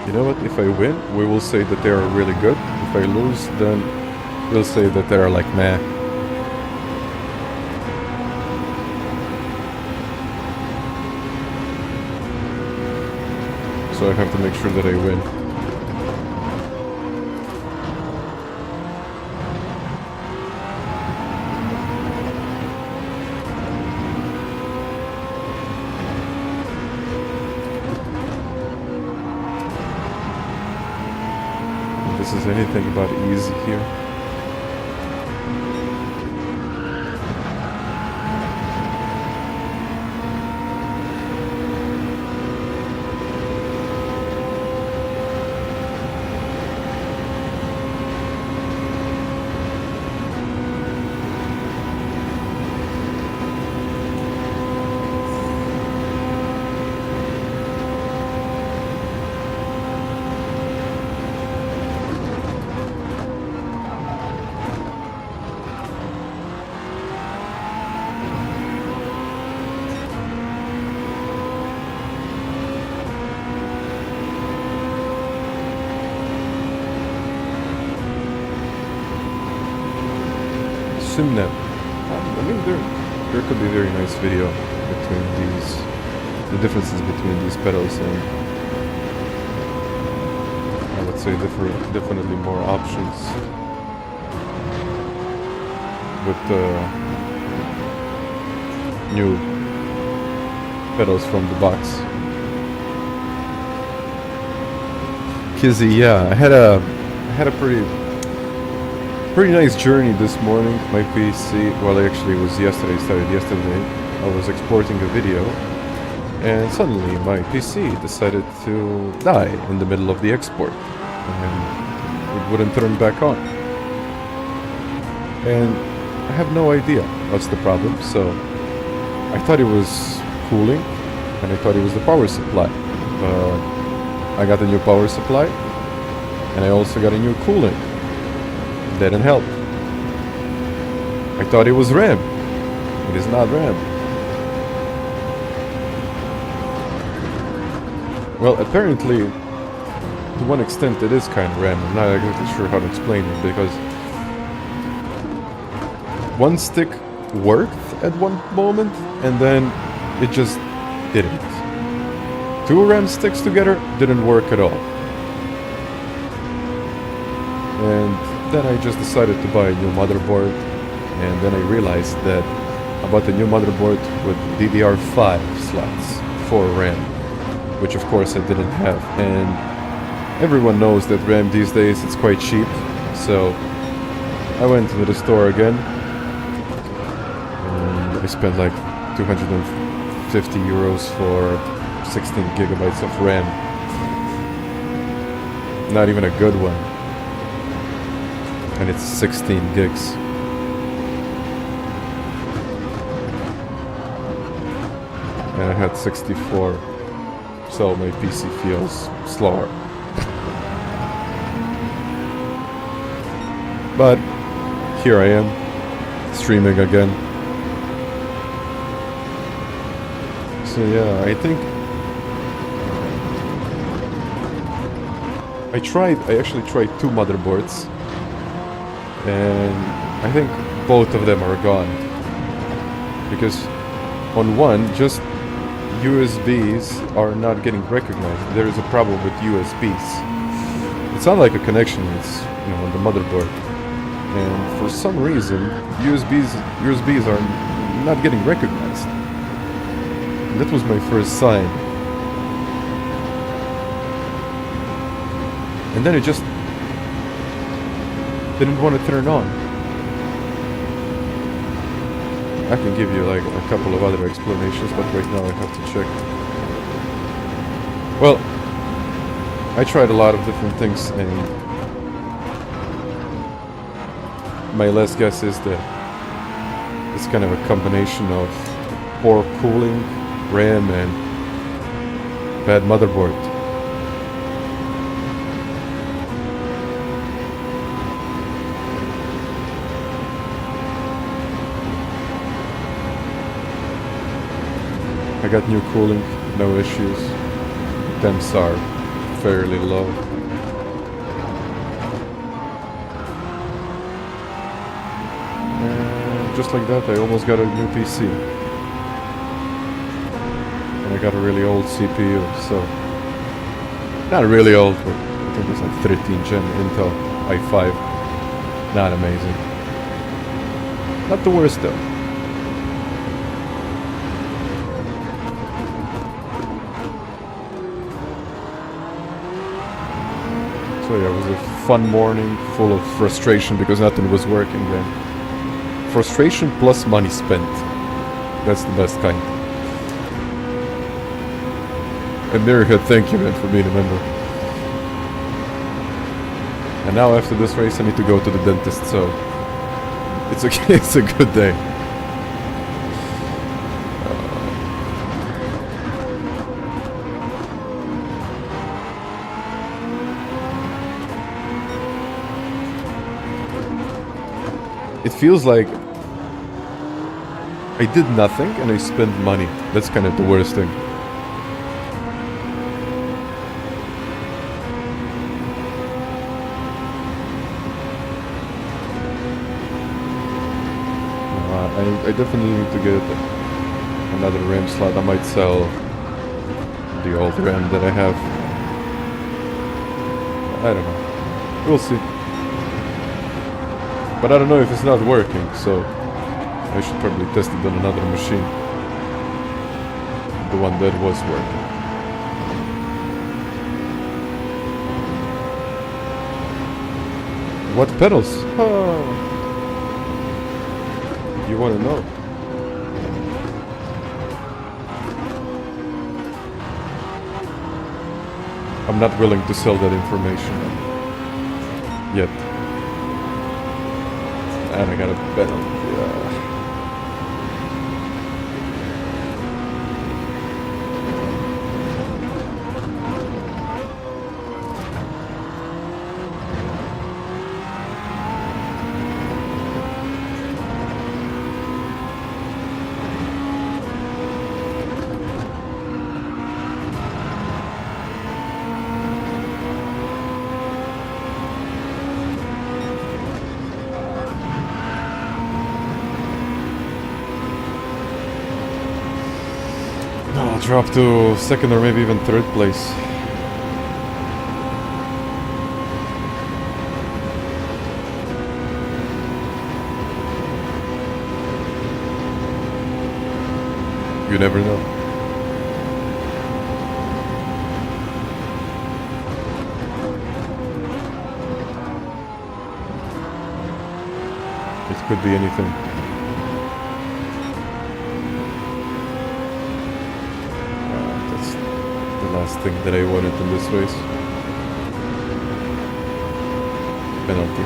You know what, if I win, we will say that they are really good. If I lose, then we'll say that they are like meh. So I have to make sure that I win. This is anything but easy here. SimNet. I mean, there could be a very nice video between these, the differences between these pedals and I'd say definitely more options with new pedals from the box. Kizzy, yeah, I had a pretty nice journey this morning. My PC, well, actually it was yesterday, started yesterday. I was exporting a video, and suddenly my PC decided to die in the middle of the export, and it wouldn't turn back on. And I have no idea what's the problem, so I thought it was cooling, and I thought it was the power supply. I got a new power supply, and I also got a new cooling. Didn't help. I thought it was RAM. It is not RAM. Well, apparently, to one extent, it is kind of RAM. I'm not exactly sure how to explain it, because one stick worked at one moment, and then it just didn't. Two RAM sticks together didn't work at all. And then I just decided to buy a new motherboard, and then I realized that I bought a new motherboard with DDR5 slots for RAM, which of course I didn't have. And everyone knows that RAM these days it's quite cheap, so I went to the store again, and I spent like 250 euros for 16 gigabytes of RAM. Not even a good one. And it's 16 gigs. And I had 64, so my PC feels slower. But here I am, streaming again. So yeah, I think I actually tried two motherboards, and I think both of them are gone, because on one, just USBs are not getting recognized. There is a problem with USBs. It's not like a connection, it's, you know, on the motherboard, and for some reason USBs are not getting recognized. And that was my first sign. And then it just didn't want to turn on. I can give you like a couple of other explanations, but right now I have to check. Well, I tried a lot of different things, and my last guess is that it's kind of a combination of poor cooling, RAM, and bad motherboard. I got new cooling, no issues. Temps are fairly low. And just like that, I almost got a new PC. And I got a really old CPU, so... Not really old, but I think it's like 13 gen Intel i5. Not amazing. Not the worst though. So yeah, it was a fun morning, full of frustration because nothing was working then. Frustration plus money spent. That's the best kind. And Mirrorhead, thank you man for being a member. And now after this race I need to go to the dentist, so it's okay, it's a good day. It feels like I did nothing and I spent money. That's kind of the worst thing. I definitely need to get another RAM slot. I might sell the old RAM that I have. I don't know. We'll see. But I don't know if it's not working, so I should probably test it on another machine. The one that was working. What pedals? Oh. You wanna know? I'm not willing to sell that information yet. And I got a penalty. Drop to second or maybe even third place. You never know. It could be anything. Last thing that I wanted in this race. Penalty.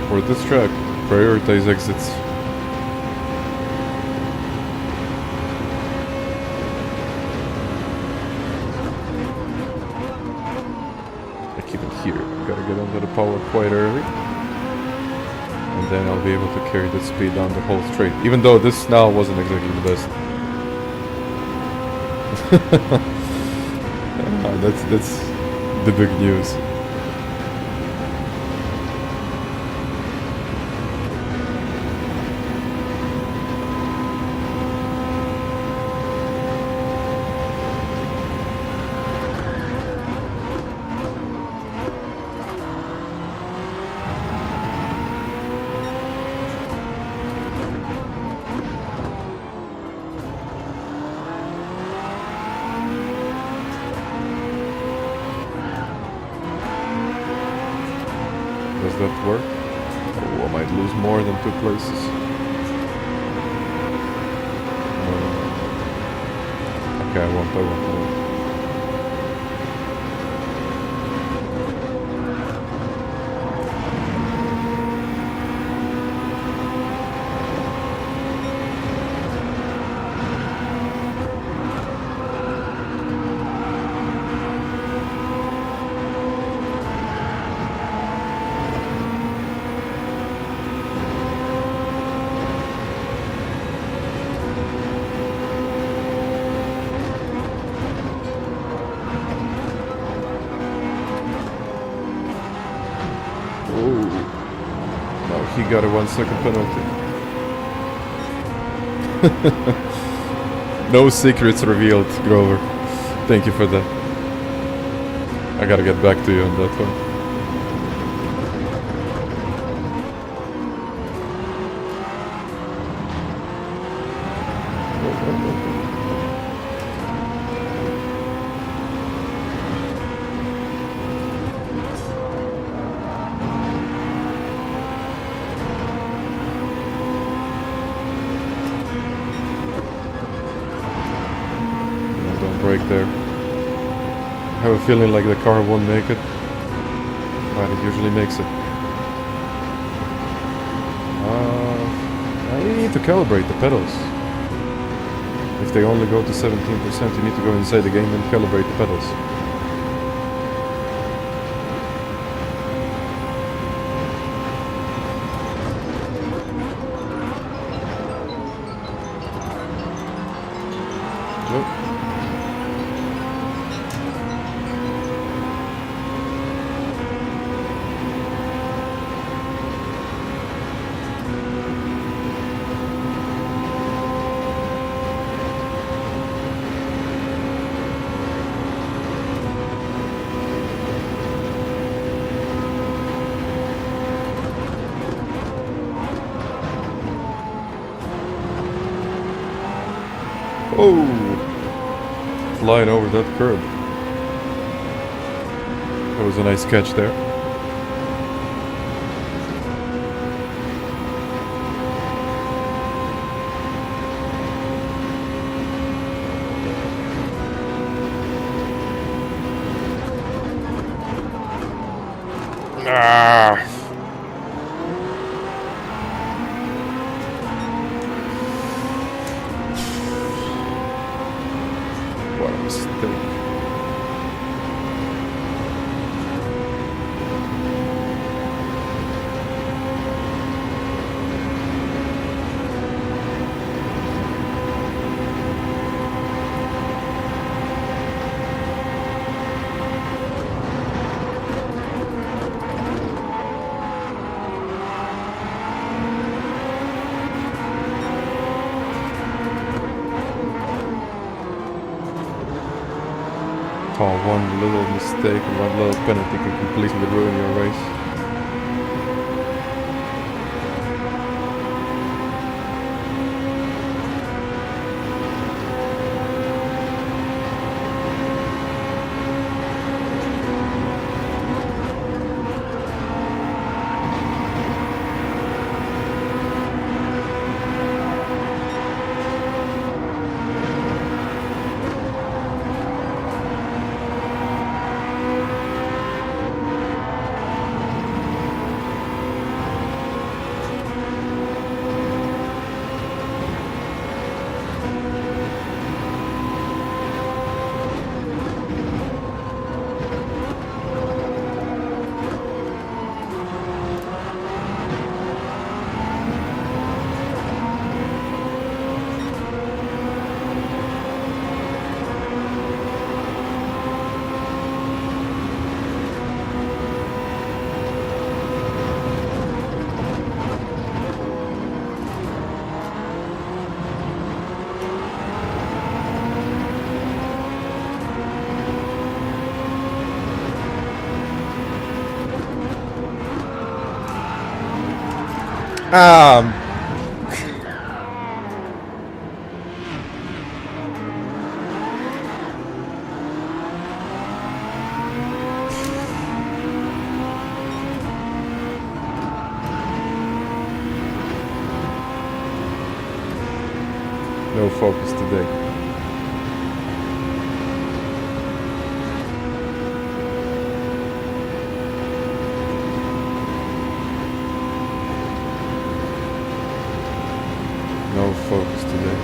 For this track, prioritize exits. I keep it here. Gotta get onto the power quite early. And then I'll be able to carry the speed down the whole straight. Even though this now wasn't exactly the best. That's the big news. Does that work? Oh, I might lose more than 2 places. Okay, I won't. He got a 1 second penalty. No secrets revealed, Grover. Thank you for that. I gotta get back to you on that one. Break there. I have a feeling like the car won't make it, but it usually makes it. I need to calibrate the pedals. If they only go to 17%, you need to go inside the game and calibrate the pedals. Oh! Flying over that curb. That was a nice catch there. Ah! What a mistake. Oh, one little mistake and one little penalty can completely ruin your race. No focus today. No focus today.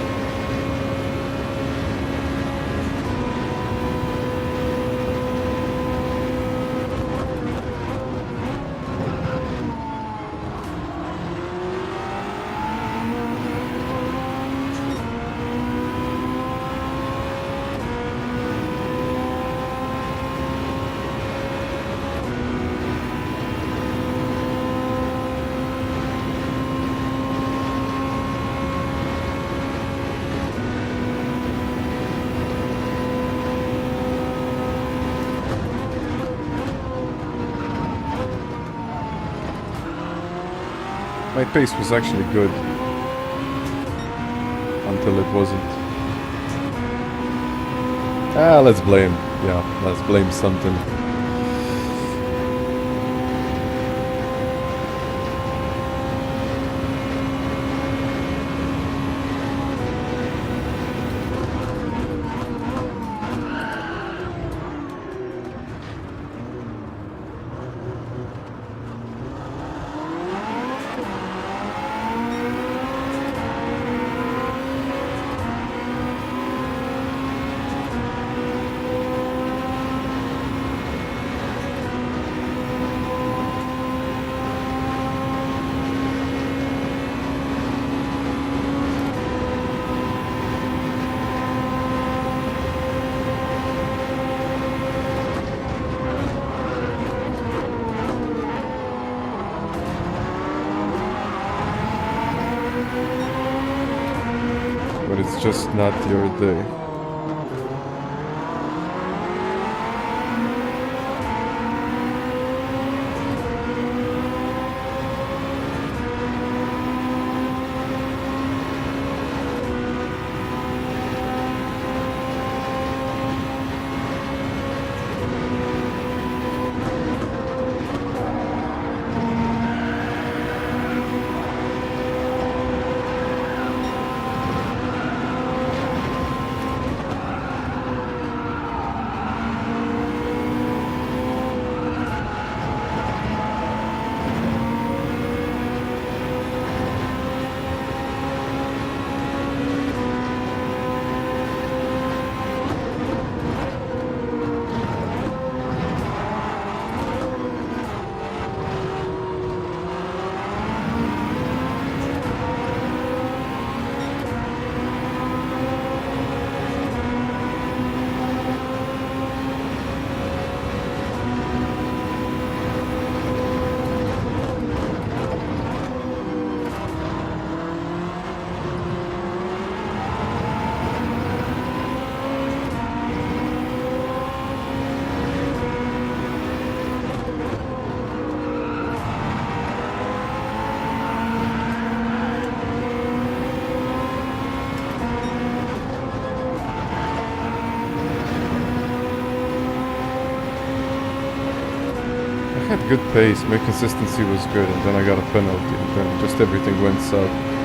My pace was actually good until it wasn't. Let's blame something. But it's just not your day. had good pace, my consistency was good, and then I got a penalty, and then just everything went south.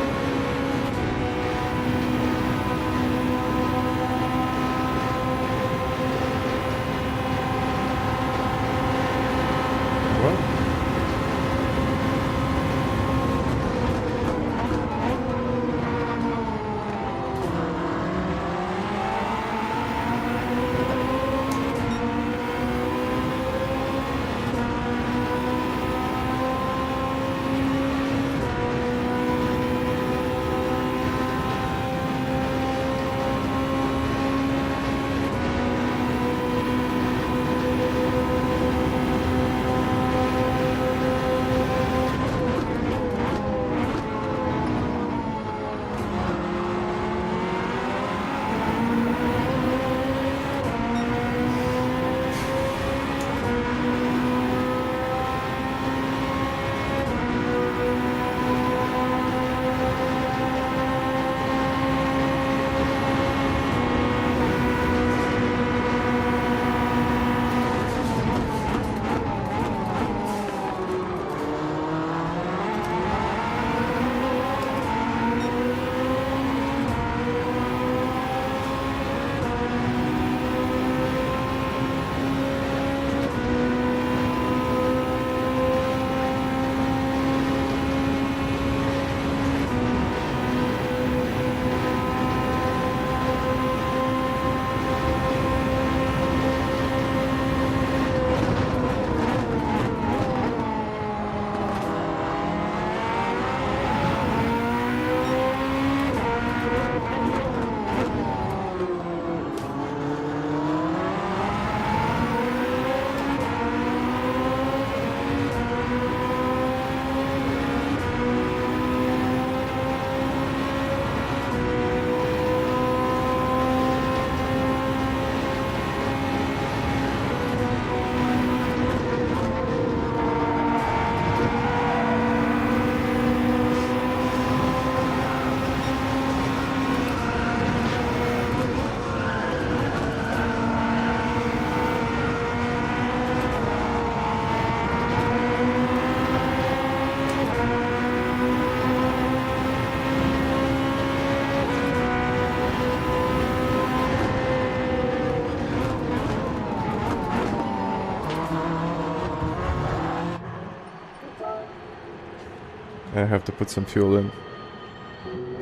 I have to put some fuel in.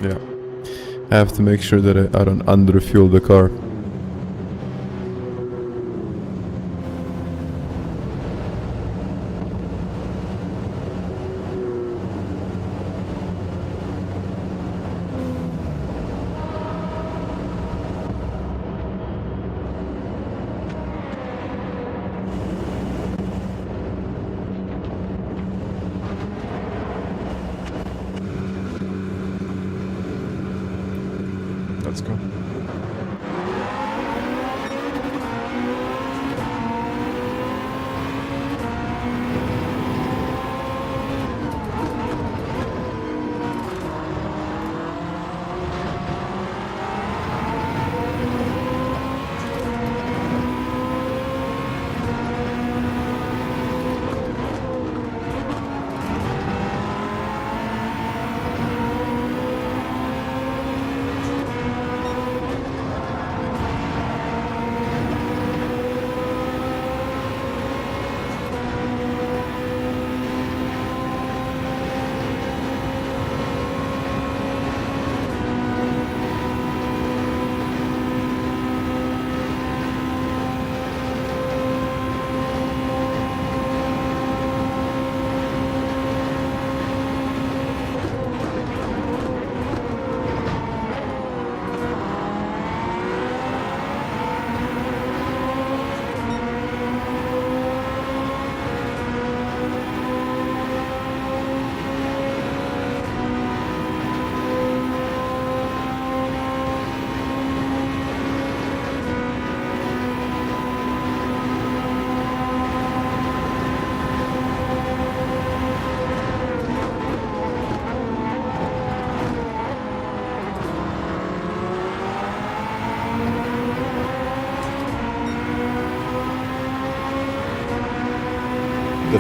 Yeah. I have to make sure that I don't under-fuel the car. Let's go.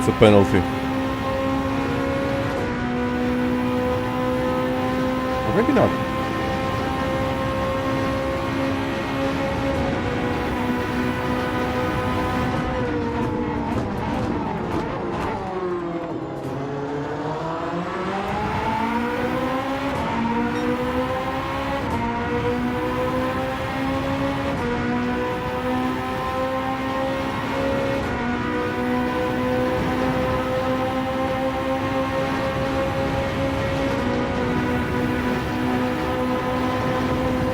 That's a penalty. Or maybe not.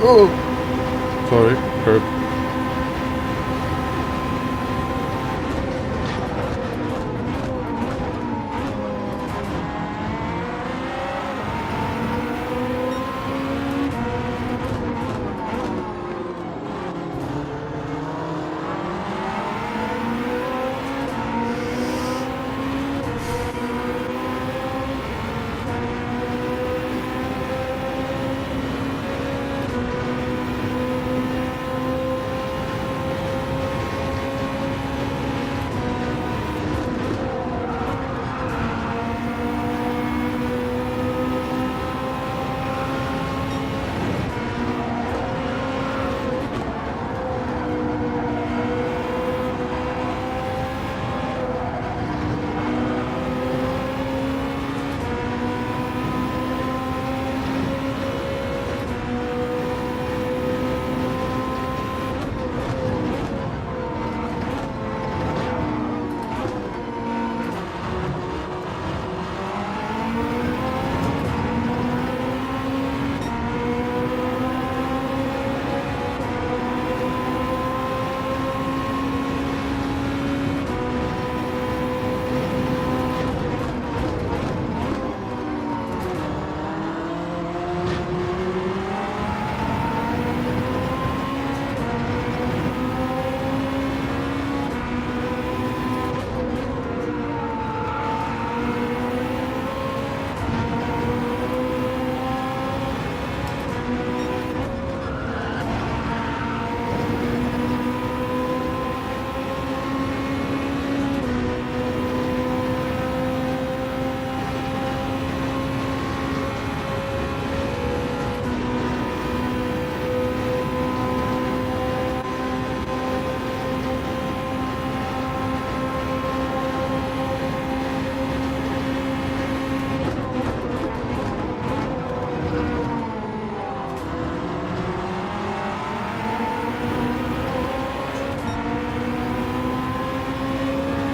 Oh! Sorry, curb.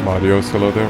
Mario's hello there.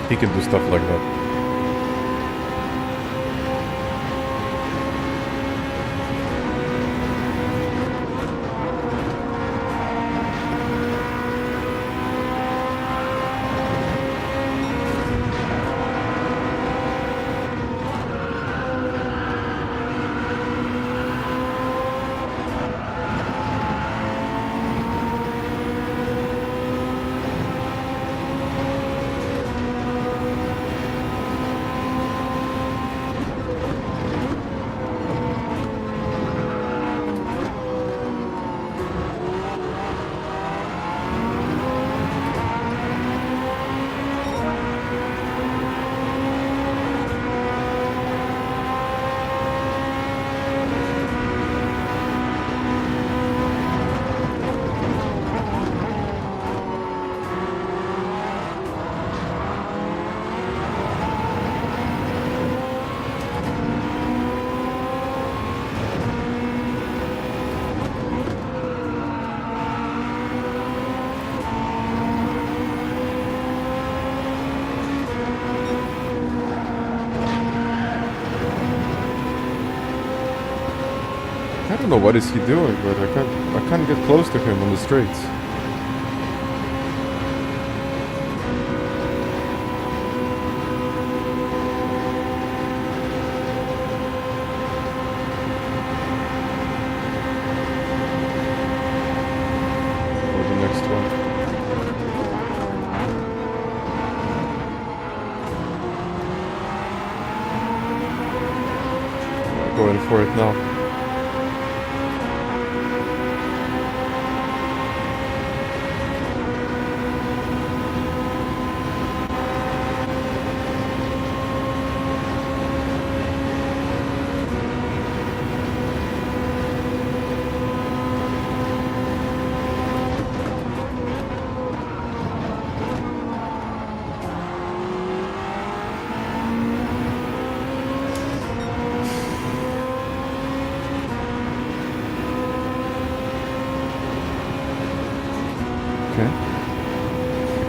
He can do stuff like that. don't know what is he doing, but I can't get close to him on the straights. Going for it now.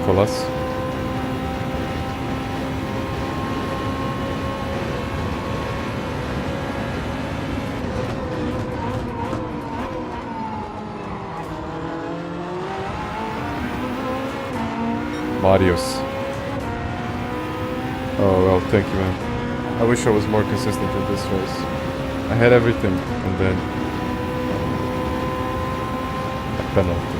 Nicholas. Marius. Oh well, thank you, man. I wish I was more consistent in this race. I had everything, and then a penalty.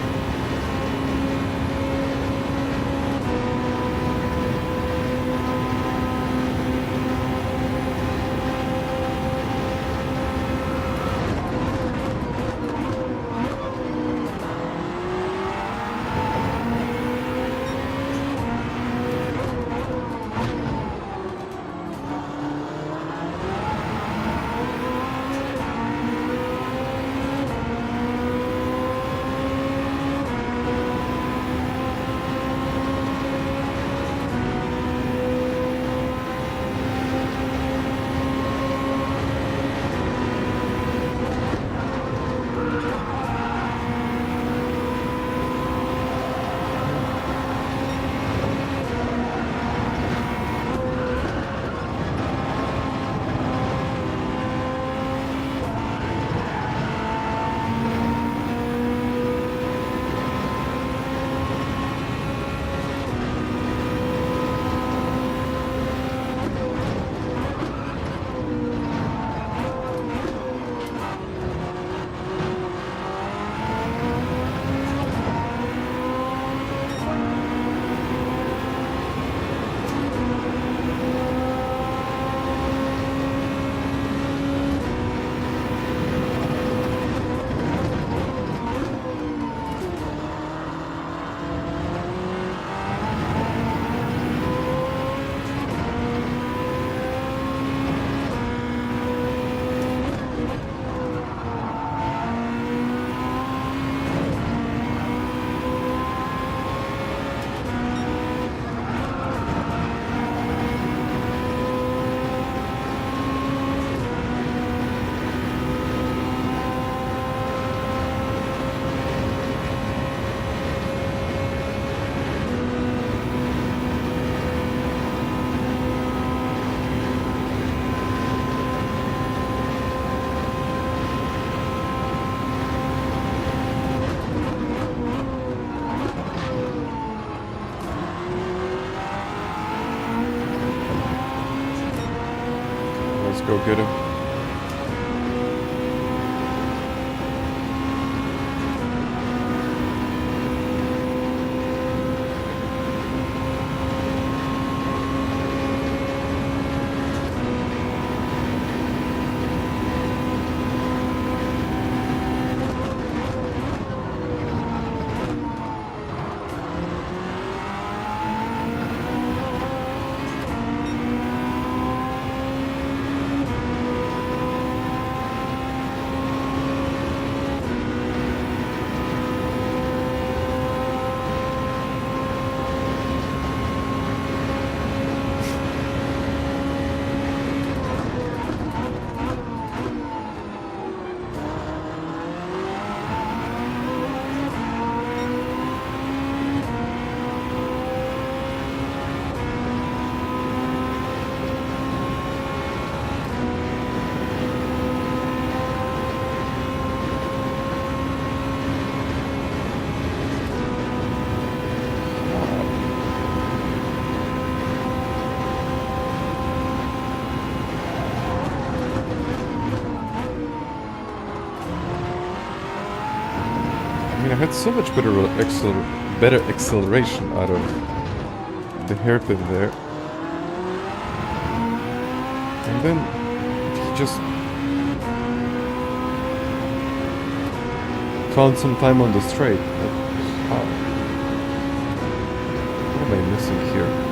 Go get him. had so much better acceleration out of the hairpin there. And then he just found some time on the straight. How? What am I missing here?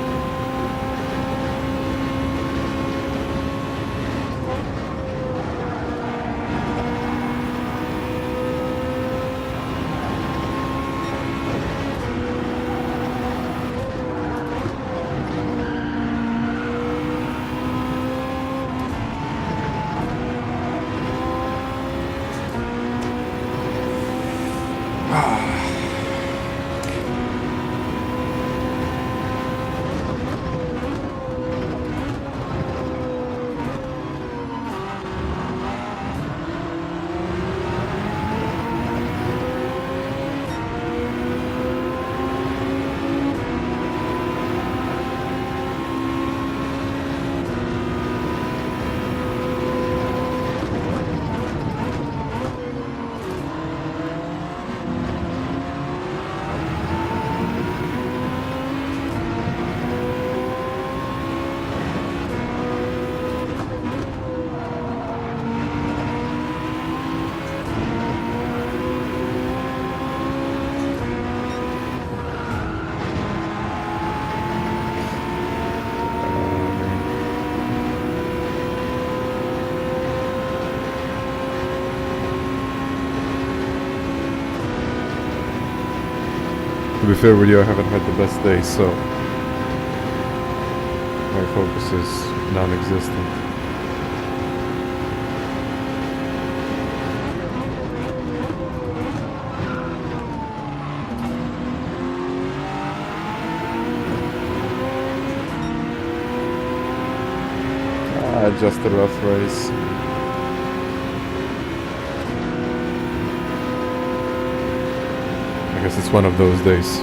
To be fair with you, I haven't had the best day, so my focus is non-existent. Just a rough race. I guess it's one of those days.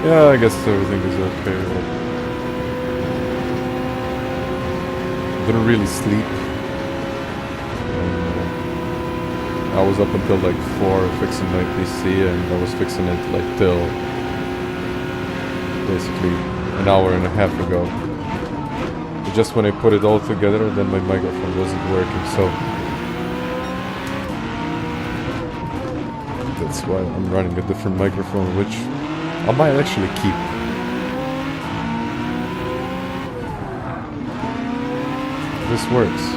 Yeah, I guess everything is okay. Didn't really sleep. I was up until like 4 fixing my PC, and I was fixing it like till basically an hour and a half ago. But just when I put it all together, then my microphone wasn't working, so that's why I'm running a different microphone, which I might actually keep. This works.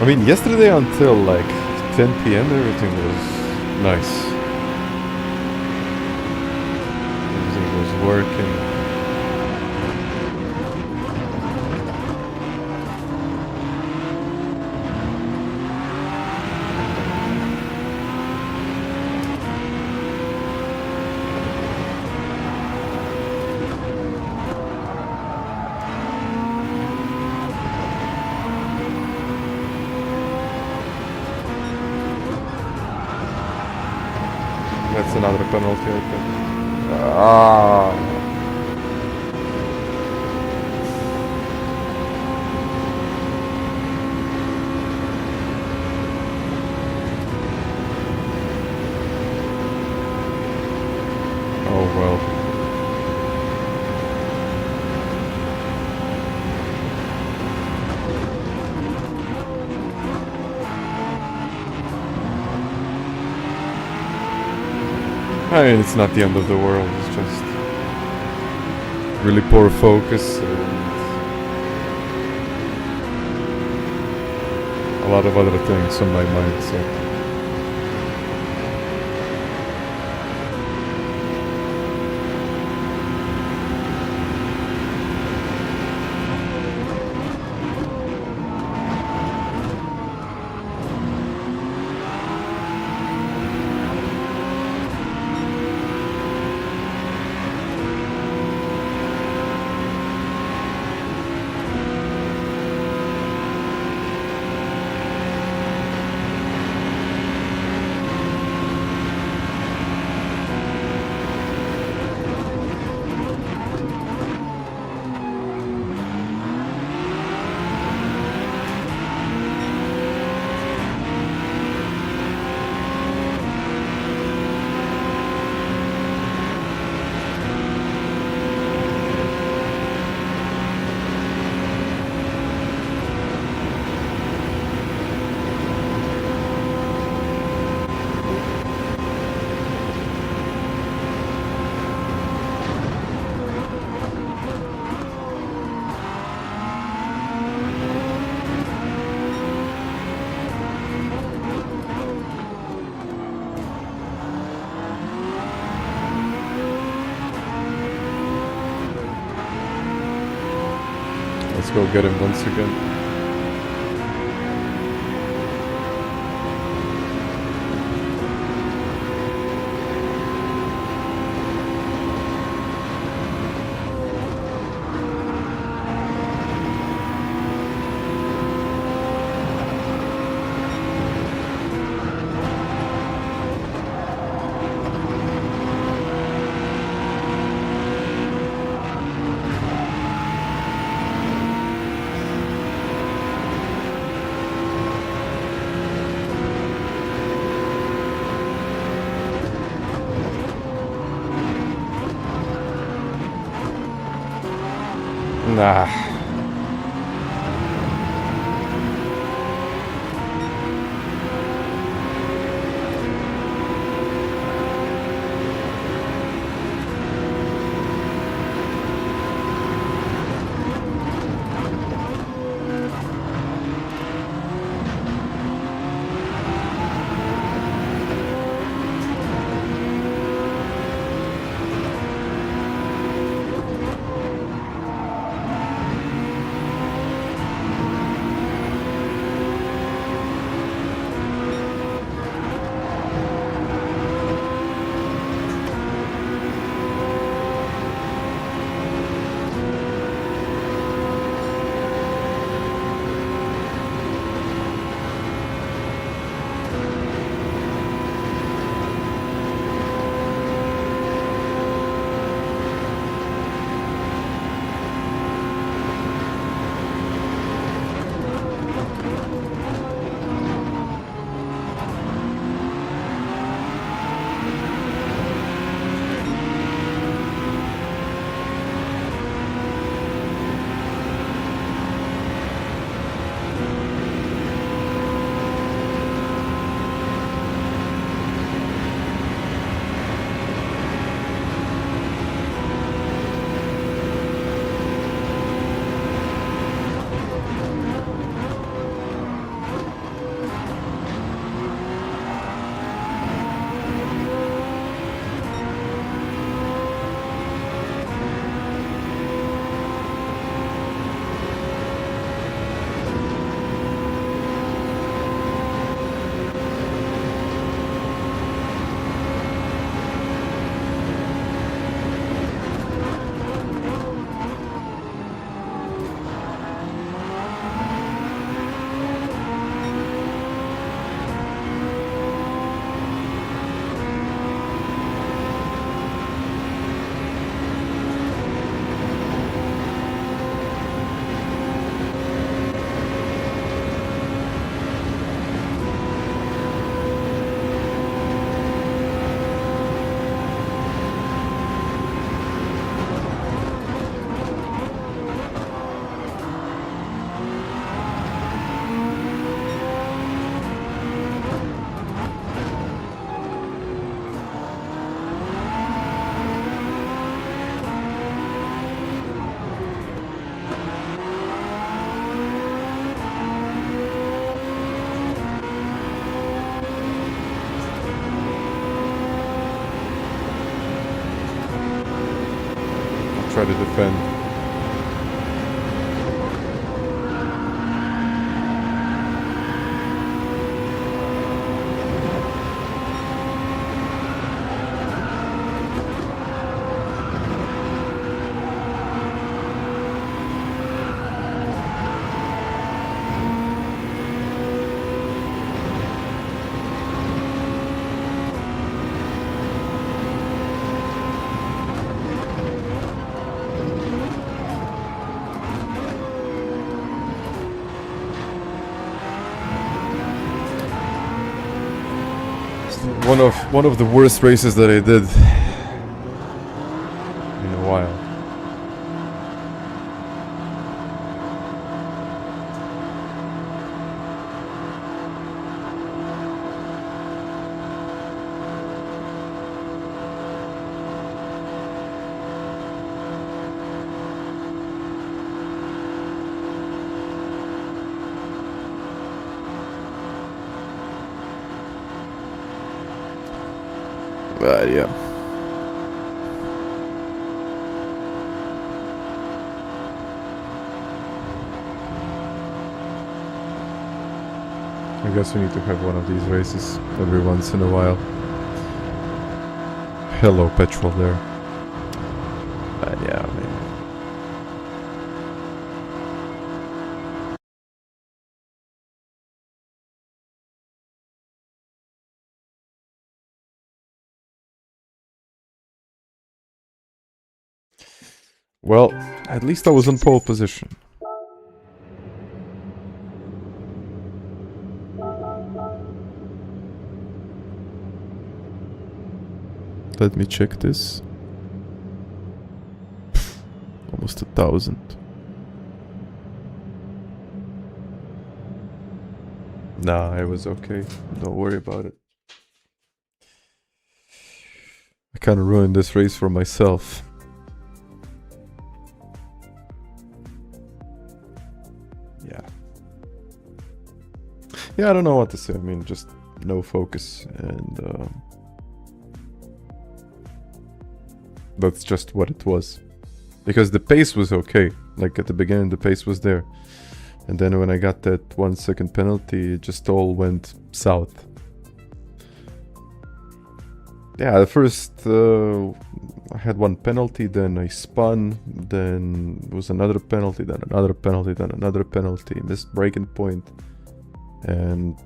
I mean, yesterday until like 10 PM everything was nice. Everything was working. penalty, I think. Ah. Oh well. I mean, it's not the end of the world, it's just really poor focus and a lot of other things on my mind, so... Let's go get him once again. Nah. try to defend. One of the worst races that I did in a while. But yeah. I guess we need to have one of these races every once in a while. Hello, petrol there. But yeah, I mean. Well, at least I was in pole position. Let me check this. Almost 1,000. Nah, I was okay. Don't worry about it. I kind of ruined this race for myself. Yeah, I don't know what to say. I mean, just no focus, and that's just what it was. Because the pace was okay. Like at the beginning, the pace was there, and then when I got that 1 second penalty, it just all went south. Yeah, at first I had one penalty, then I spun, then there was another penalty, then another penalty, then another penalty, missed braking point. And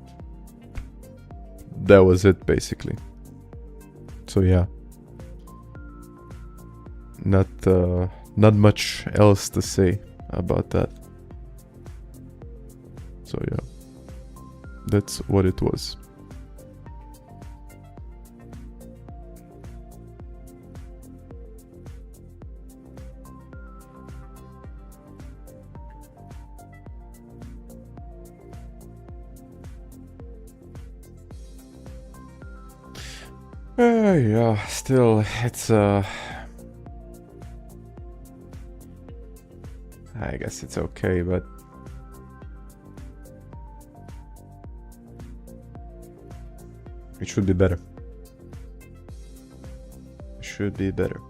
that was it basically. So yeah, not much else to say about that. So yeah, that's what it was. Yeah, still, it's I guess it's okay, but it should be better. It should be better.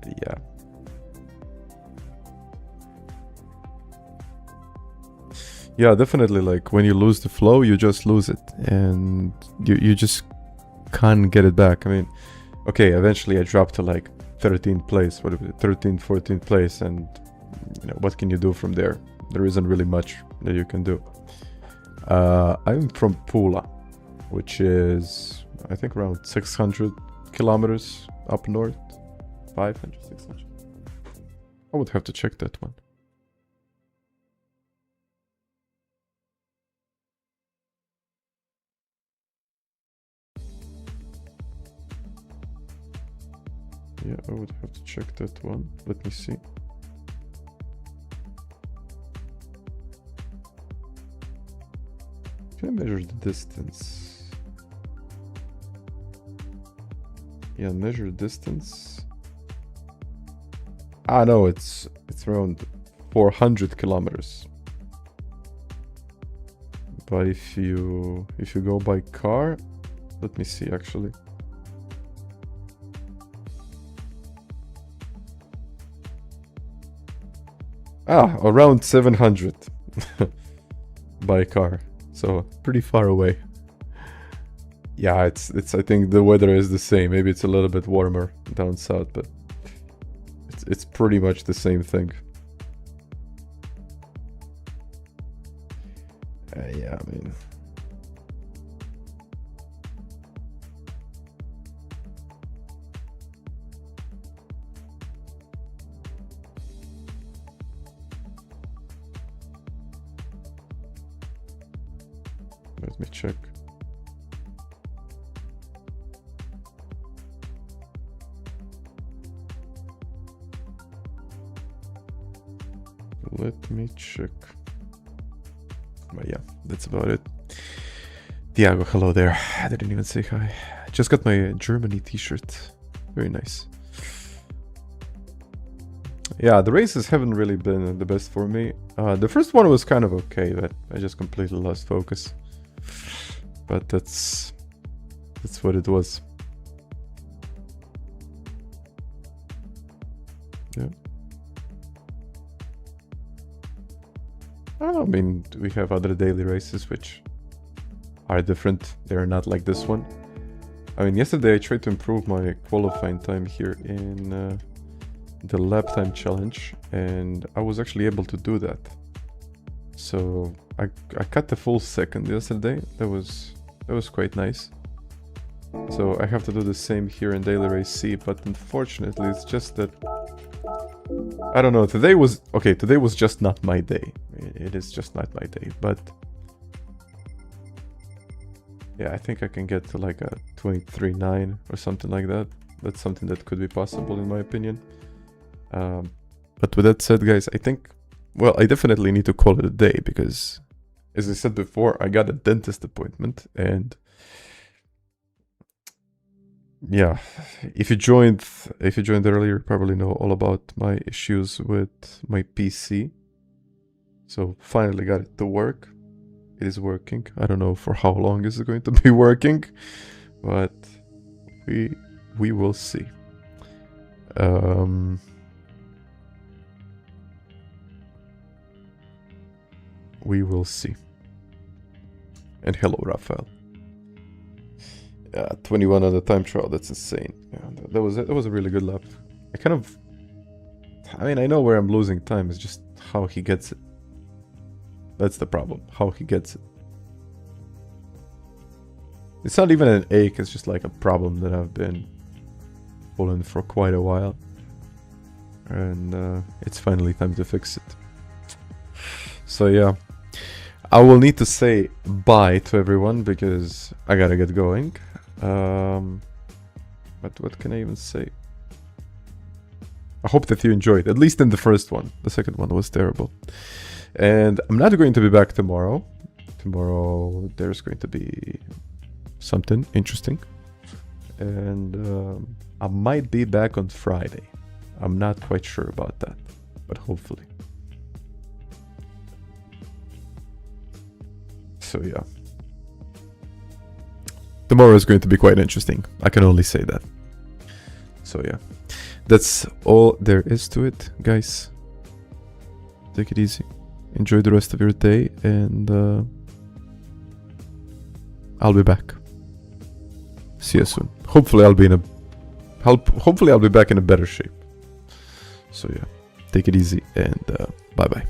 Yeah. Yeah, definitely, like when you lose the flow, you just lose it, and you just can't get it back. I mean, okay, eventually I dropped to like 13th place, what is it, 13th, 14th place, and you know, what can you do from there? There isn't really much that you can do. I'm from Pula, which is, I think, around 600 kilometers up north. 500, 600. I would have to check that one. Yeah, I would have to check that one. Let me see. Can I measure the distance? Yeah, measure distance. Ah, no, it's around 400 kilometers. But if you go by car, let me see actually. Around 700 by car. So pretty far away. Yeah, it's I think the weather is the same. Maybe it's a little bit warmer down south, but it's pretty much the same thing. Yeah, I mean, let me check. Let me check. But yeah, that's about it. Diago, hello there. I didn't even say hi. Just got my Germany t-shirt. Very nice. Yeah, the races haven't really been the best for me. The first one was kind of okay, but I just completely lost focus. But that's what it was. Yeah. I mean, we have other daily races which are different. They're not like this one. I mean, yesterday I tried to improve my qualifying time here in the lap time challenge, and I was actually able to do that. So I cut the full second yesterday. That was quite nice. So I have to do the same here in daily race C, but unfortunately it's just that I don't know. Today was just not my day. It is just not my day, but yeah, I think I can get to like a 23.9 or something like that. That's something that could be possible in my opinion. But with that said, guys, I think, well, I definitely need to call it a day because, as I said before, I got a dentist appointment, and yeah, if you joined earlier, you probably know all about my issues with my PC. So finally got it to work. It is working. I don't know for how long is it going to be working, but we will see. We will see. And hello, Rafael. 21 on the time trial. That's insane. Yeah, that was a really good lap. I mean, I know where I'm losing time. It's just how he gets it. That's the problem. How he gets it. It's not even an ache. It's just like a problem that I've been pulling for quite a while, and it's finally time to fix it. So yeah, I will need to say bye to everyone because I gotta get going. But what can I even say? I hope that you enjoyed, at least in the first one. The second one was terrible. And I'm not going to be back tomorrow. Tomorrow there's going to be something interesting. And I might be back on Friday. I'm not quite sure about that, but hopefully. So yeah. Tomorrow is going to be quite interesting. I can only say that. So yeah. That's all there is to it, guys. Take it easy. Enjoy the rest of your day, and I'll be back. See you soon. Hopefully I'll be back in a better shape. So yeah, take it easy, and bye bye.